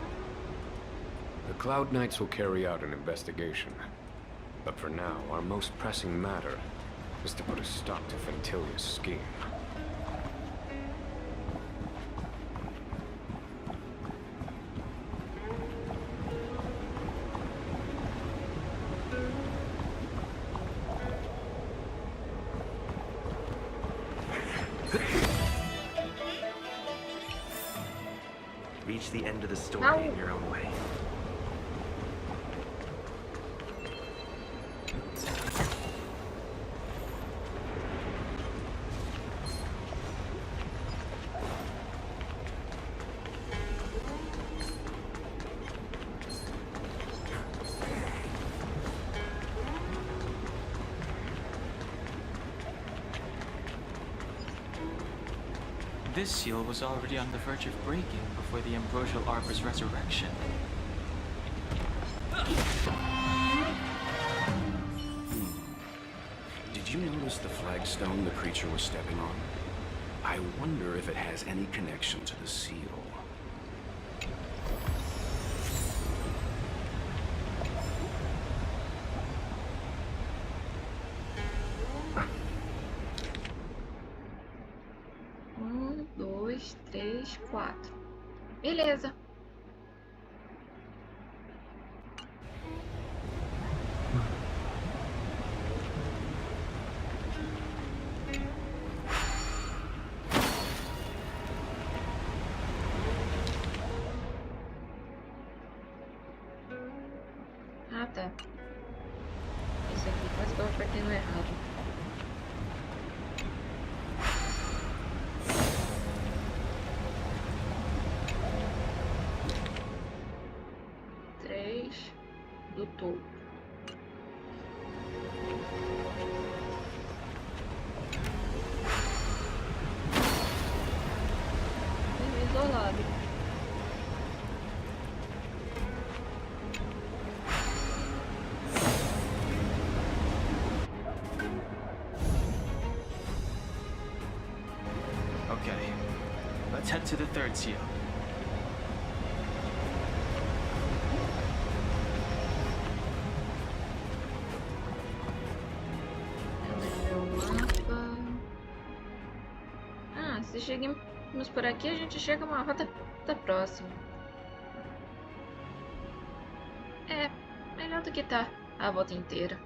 The Cloud Knights will carry out an investigation. But for now, our most pressing matter is to put a stop to Fentilia's scheme. Reach the end of the story in your own way. This seal was already on the verge of breaking before the Ambrosial Arbor's resurrection. Did you notice the flagstone the creature was stepping on? I wonder if it has any connection to the seal. Três, quatro. Beleza. Ah, tá. Isso aqui quase que eu apertei no errado. Do topo. Bem isolado. Okay, let's head to the 3rd seal. Se chegamos por aqui, a gente chega a uma rota próxima. É, melhor do que tá a volta inteira.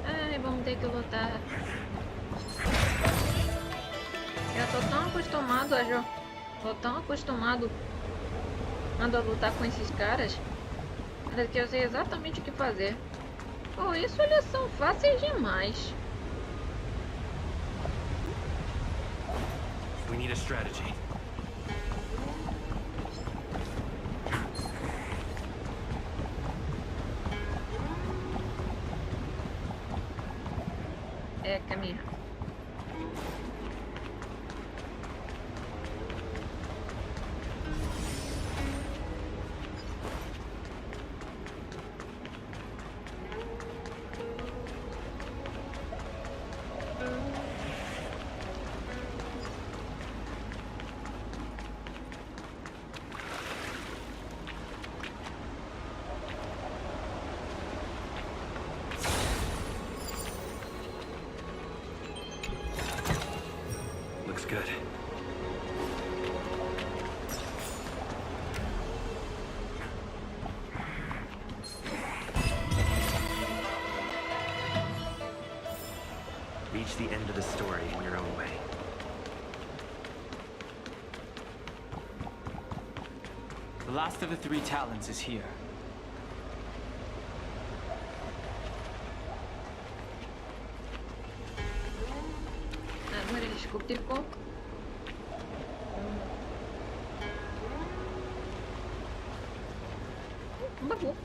Ai, vamos ter que lutar. Já tô tão acostumado a lutar com esses caras, que eu sei exatamente o que fazer. Por isso eles são fáceis demais. We need a strategy. é caminhar. Looks good. Reach the end of the story in your own way. The last of the 3 talents is here. Agora ele descobriu. Bagou.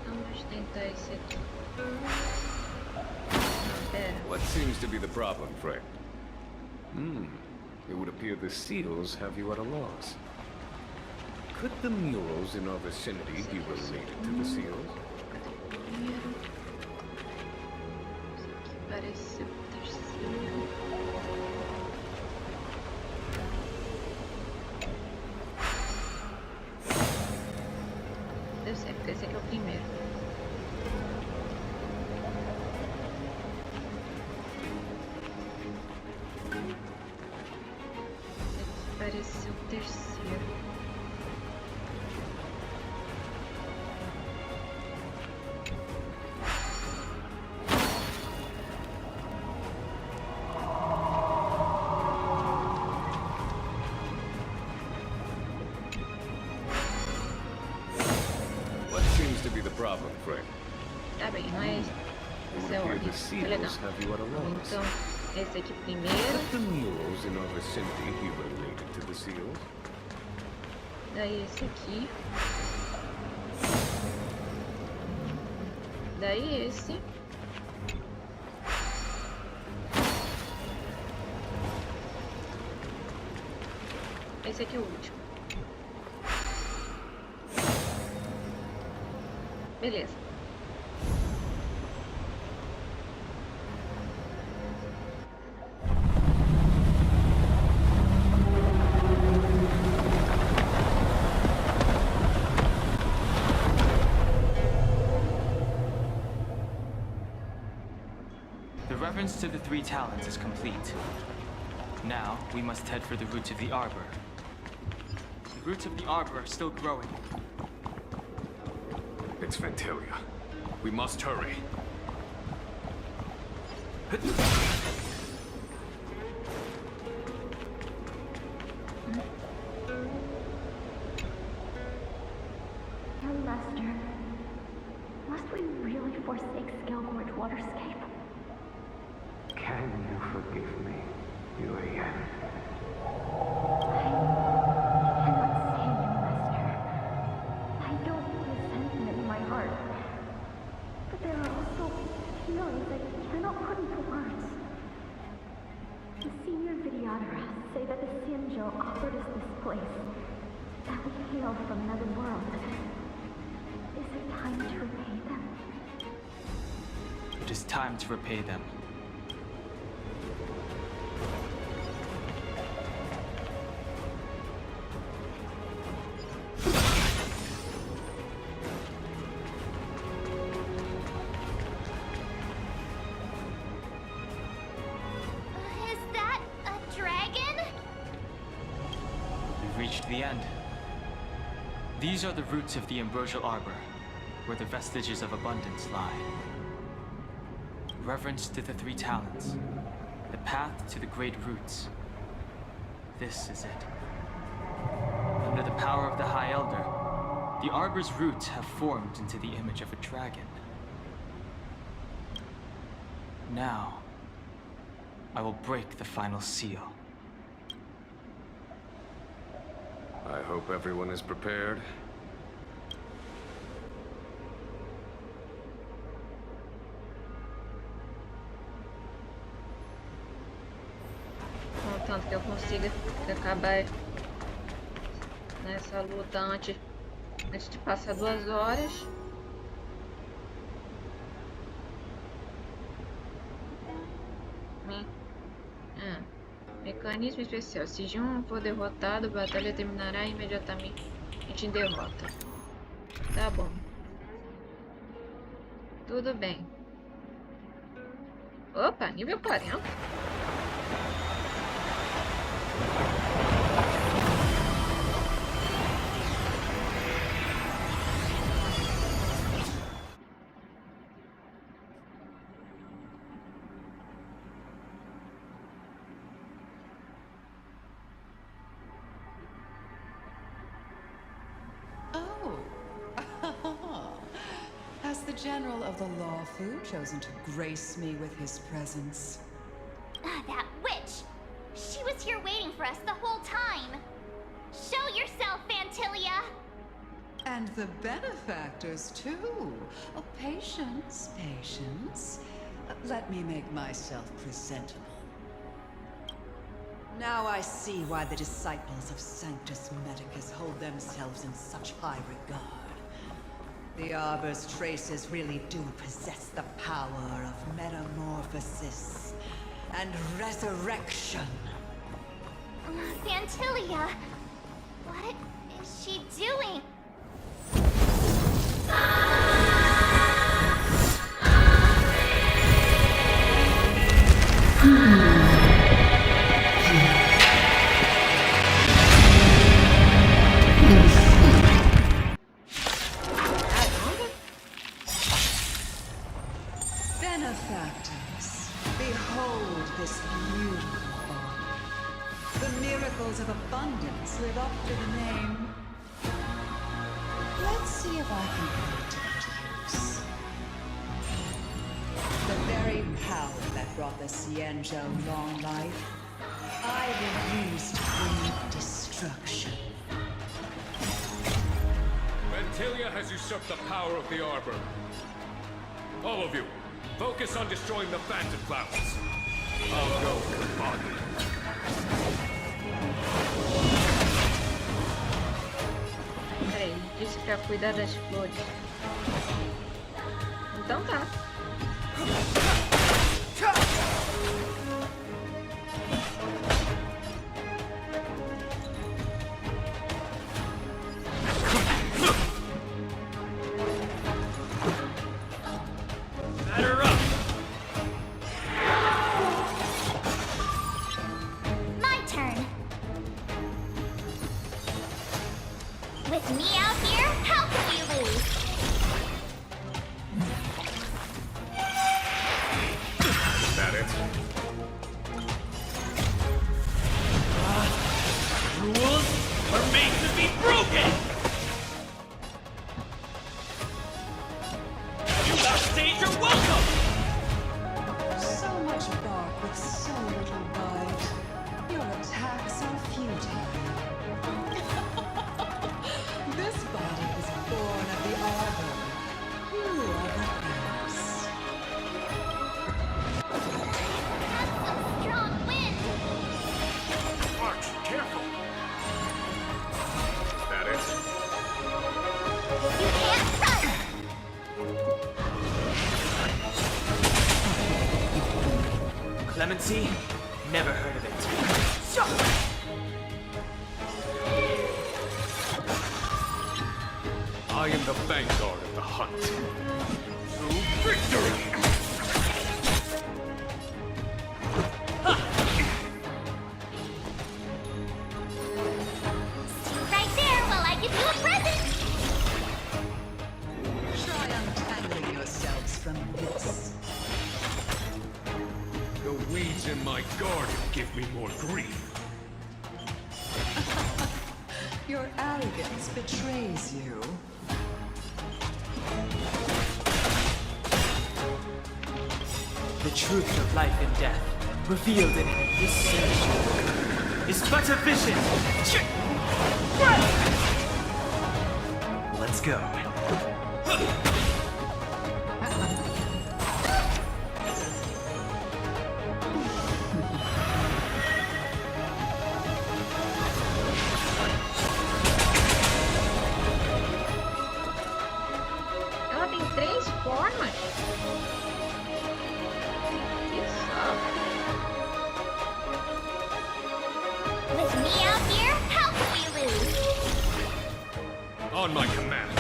Vamos tentar esse aqui. Pera. What seems to be the problem, friend? It would appear the seals have you at a loss. Could the murals in our vicinity be related to the seals? Parece o terceiro. Deve ser, porque esse aqui é o primeiro. Parece o terceiro. What seems to be the problem, friend? Tá bem, mas It would esse é appear the horrível. seals Legal. have you at a loss. Então, esse aqui primeiro. Could the murals in our vicinity be related to the seals? Daí esse aqui. Daí esse. Esse aqui é o último. Beleza. The reverence to the 3 talents is complete. Now, we must head for the roots of the arbor. The roots of the arbor are still growing. It's Ventilia. We must hurry. Young Master, must we really forsake Scalgorge Waterscape? Can you forgive me, Urian? I don't resentment in my heart, but there are also feelings I cannot put into words. The senior Videodara say that the Xianzhou offered us this place, that we hail from another world. Is it time to repay them? It is time to repay them. Is that a dragon? We've reached the end. These are the roots of the ambrosial arbor, where the vestiges of abundance lie. Reverence to the 3 talents, the path to the great roots. This is it. Under the power of the High Elder, the arbor's roots have formed into the image of a dragon. Now, I will break the final seal. I hope everyone is prepared. Contanto que eu consiga acabar nessa luta antes de passar 2 horas. Mecanismo especial. Se Jun for derrotado, a batalha terminará imediatamente em derrota. Tá bom. Tudo bem. Opa, nível 40. Has the General of the Lawfu chosen to grace me with his presence? That witch! She was here waiting for us the whole time! Show yourself, Fantilia! And the benefactors, too. Oh, patience, patience. Let me make myself presentable. Now I see why the disciples of Sanctus Medicus hold themselves in such high regard. The Arbor's traces really do possess the power of metamorphosis and resurrection. Fantilia! What is she doing? Benefactors, behold this beautiful orb. The miracles of abundance live up to the name. Let's see if I can put it to use. The very power that brought the Xianzhou long life, I will use to bring destruction. Fantilia has usurped the power of the Arbor. All of you, focus on destroying the Phantom Clouds. I'll go with the body. Peraí, disse pra cuidar das flores. Então tá. With me out here, how can we lose? Is that it? Rules are made to be broken! You outstayed your welcome! So much bark with so little bite. Your attacks are futile. This body is born of the Arbor. You are the prince. Strong wind! March, careful! Is that it? You can't run! Clemency? Never heard of it. I am the vanguard of the hunt. To victory! Stay right there while I give you a present! Try untangling yourselves from this. The weeds in my garden give me more grief. Your arrogance betrays you. The truth of life and death revealed in this surge is but a vision. Let's go. Ela tem 3 formas. Que saco. With me out here, how can we lose? On my command.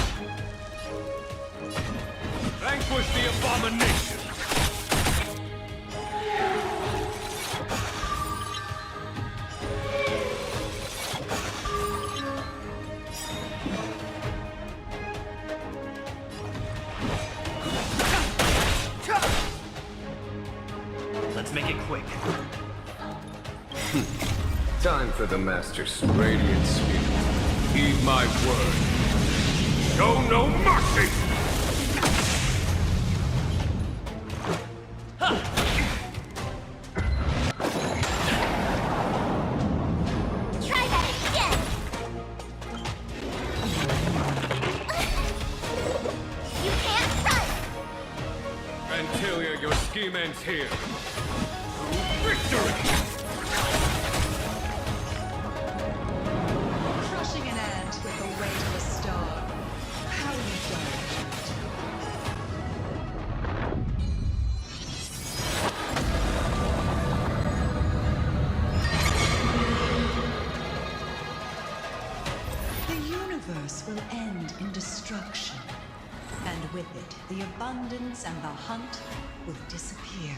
Vanquish the abomination! Let's make it quick. Time for the Master's radiant speed. Heed my word. Show no mercy! Try that again! You can't run! Antilia, your scheme ends here. Victory! Crushing an ant with the weight of a star. How you done? The universe will end in destruction. And with it, the abundance and the hunt will disappear.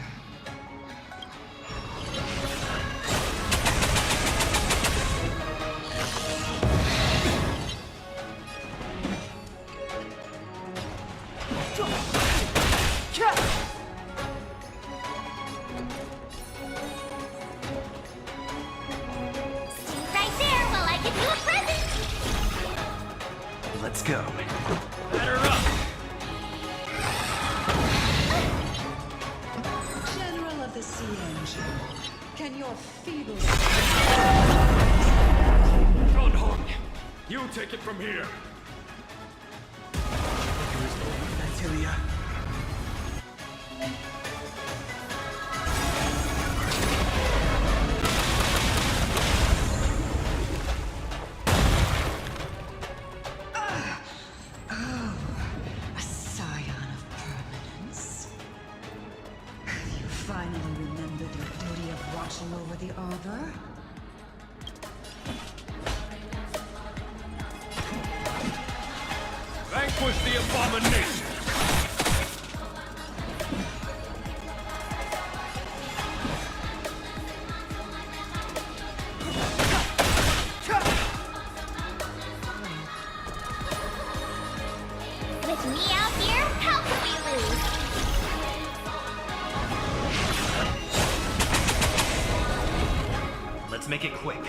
Stand right there while I give you a present! Let's go. Batter up! General of the Sea Angel, can your feeble... John Hong, you take it from here. Antilia. A scion of permanence. Have you finally remembered your duty of watching over the Arbor? Vanquish the abomination! With me out here, how can we lose? Let's make it quick.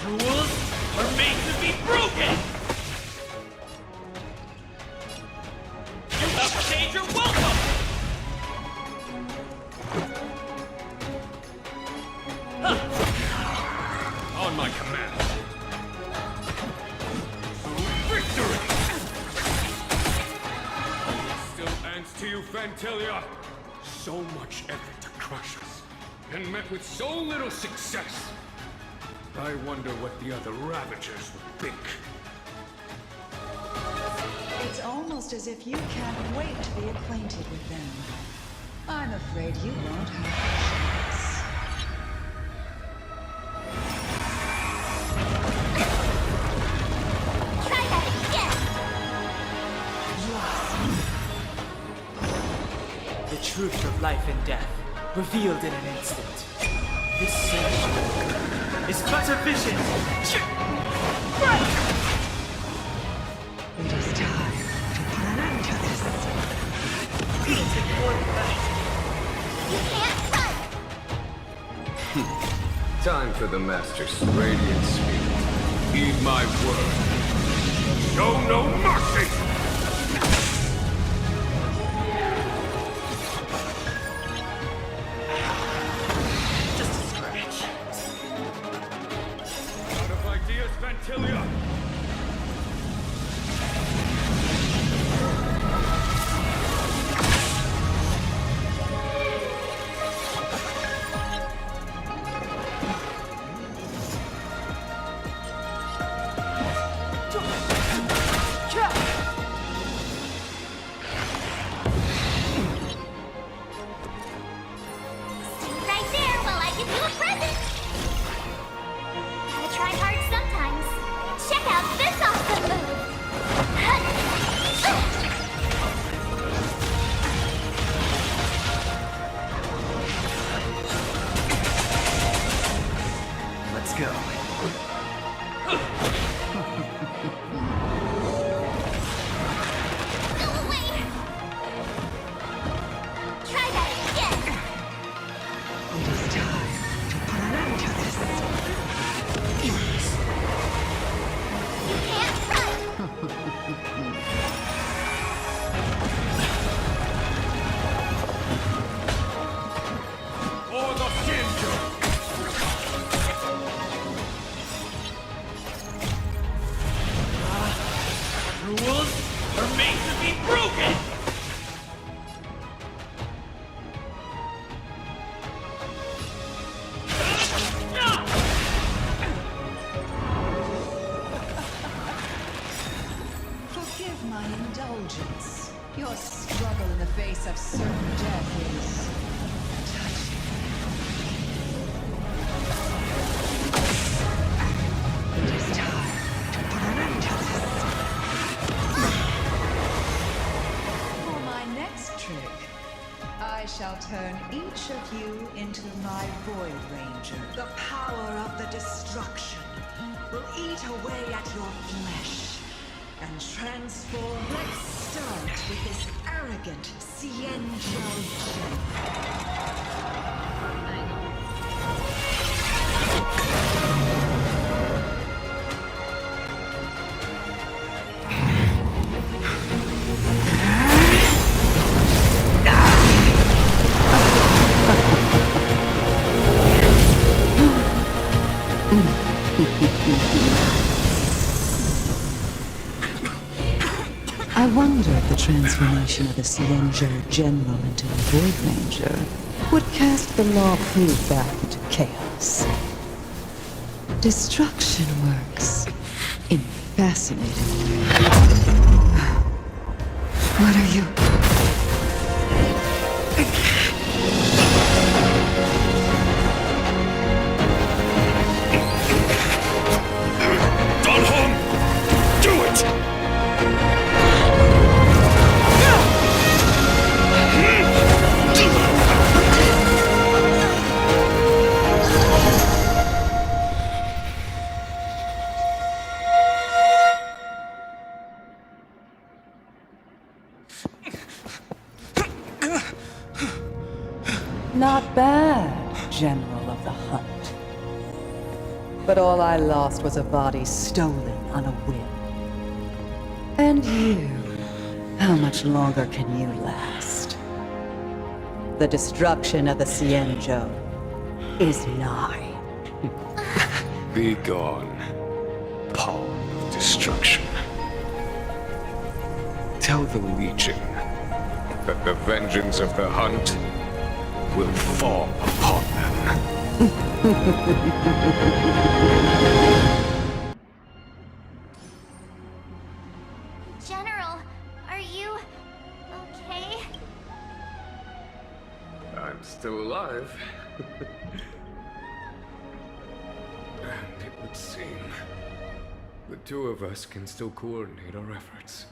Rules are made to be broken! You upstage your welcome! On my command. Victory! Still ants to you, Fantilia? So much effort to crush us, and met with so little success. I wonder what the other Ravagers would think. It's almost as if you can't wait to be acquainted with them. I'm afraid you won't have a chance. Try that again! The truth of life and death, revealed in an instant. This surge is but a vision. It is time to put an end to this. It'll take more than that. You can't run! Time for the Master's radiant speed. Heed my word. Show no mercy! Just a scratch. Out of ideas, Vantilia! Right there while I give you a present. Gotta try hard sometimes. Check out this awesome move. Let's go. Go away. Try that again. It is time to put an end to this. You can't run. For the Shinjo! Rules are made to be broken! Forgive my indulgence. Your struggle in the face of certain death is touching. It is time to put an end to this. For my next trick, I shall turn each of you into my Void Ranger. The power of the destruction will eat away at your flesh and transform. Let's start with this arrogant Xianzhou I wonder if the transformation of the Xianzhou General into a Void Ranger would cast the law proof back into chaos. Destruction works in fascinating ways. What are you? Do it! Not bad, General of the Hunt. But all I lost was a body stolen on a whim. And you, how much longer can you last? The destruction of the Xianzhou is nigh. Be gone, pawn of destruction. Tell the Legion that the vengeance of the Hunt will fall upon them. General, are you okay? I'm still alive. And it would seem the two of us can still coordinate our efforts.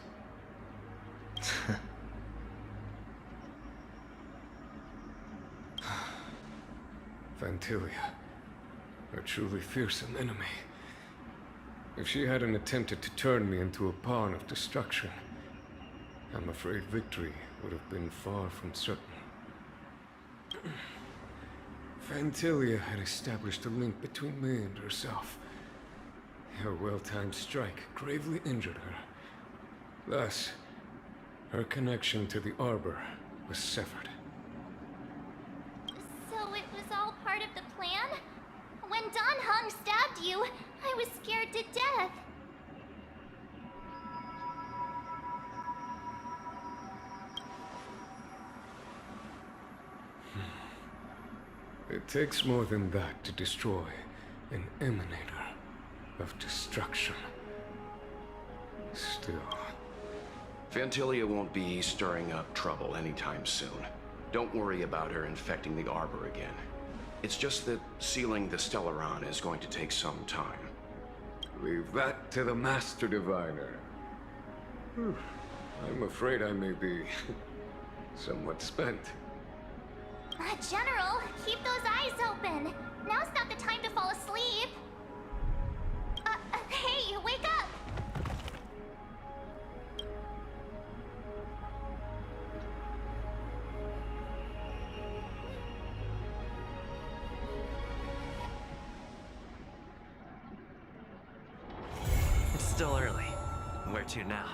Vantilia, a truly fearsome enemy. If she hadn't attempted to turn me into a pawn of destruction, I'm afraid victory would have been far from certain. Vantilia had established a link between me and herself. A well-timed strike gravely injured her. Thus, her connection to the Arbor was severed. So it was all part of the plan? When Don Hung stabbed you, I was scared to death. It takes more than that to destroy an emanator of destruction. Still... Fantilia won't be stirring up trouble anytime soon. Don't worry about her infecting the Arbor again. It's just that sealing the Stellaron is going to take some time. Leave that to the Master Diviner. I'm afraid I may be somewhat spent. General, keep those eyes open. Now's not the time to fall asleep. Hey, wake up! It's still early. Where to now?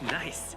Nice!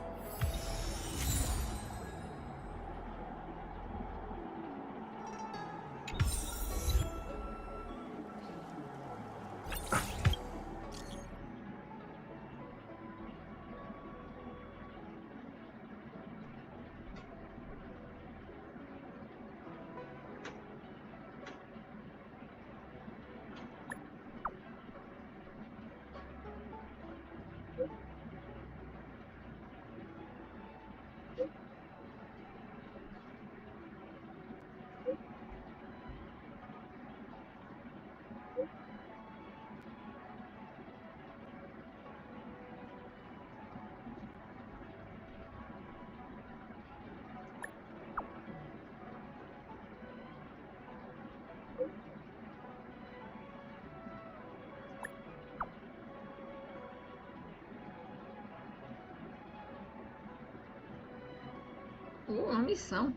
Uma missão.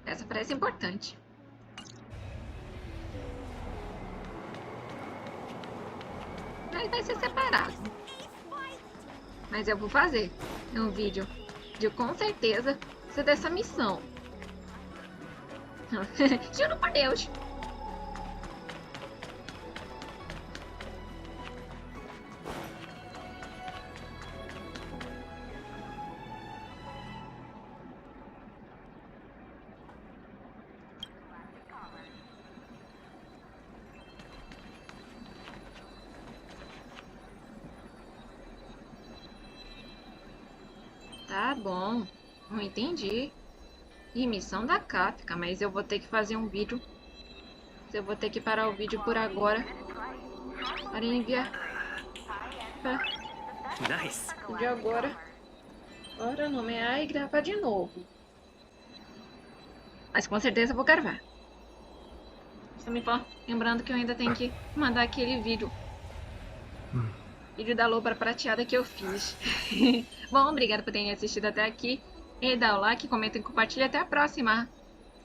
Essa parece importante. Mas vai ser separado. Mas eu vou fazer um vídeo de com certeza ser dessa missão. Juro por Deus. Tá bom, não entendi. E missão da Kafka, mas eu vou ter que fazer um vídeo. Eu vou ter que parar o vídeo por agora para enviar Nice. de agora. Ora, nomear e gravar de novo. Mas com certeza eu vou gravar. Só me lembrando que eu ainda tenho que mandar aquele vídeo. Vídeo da loba prateada que eu fiz. Bom, obrigado por terem assistido até aqui. E dá o like, comenta e compartilha. Até a próxima.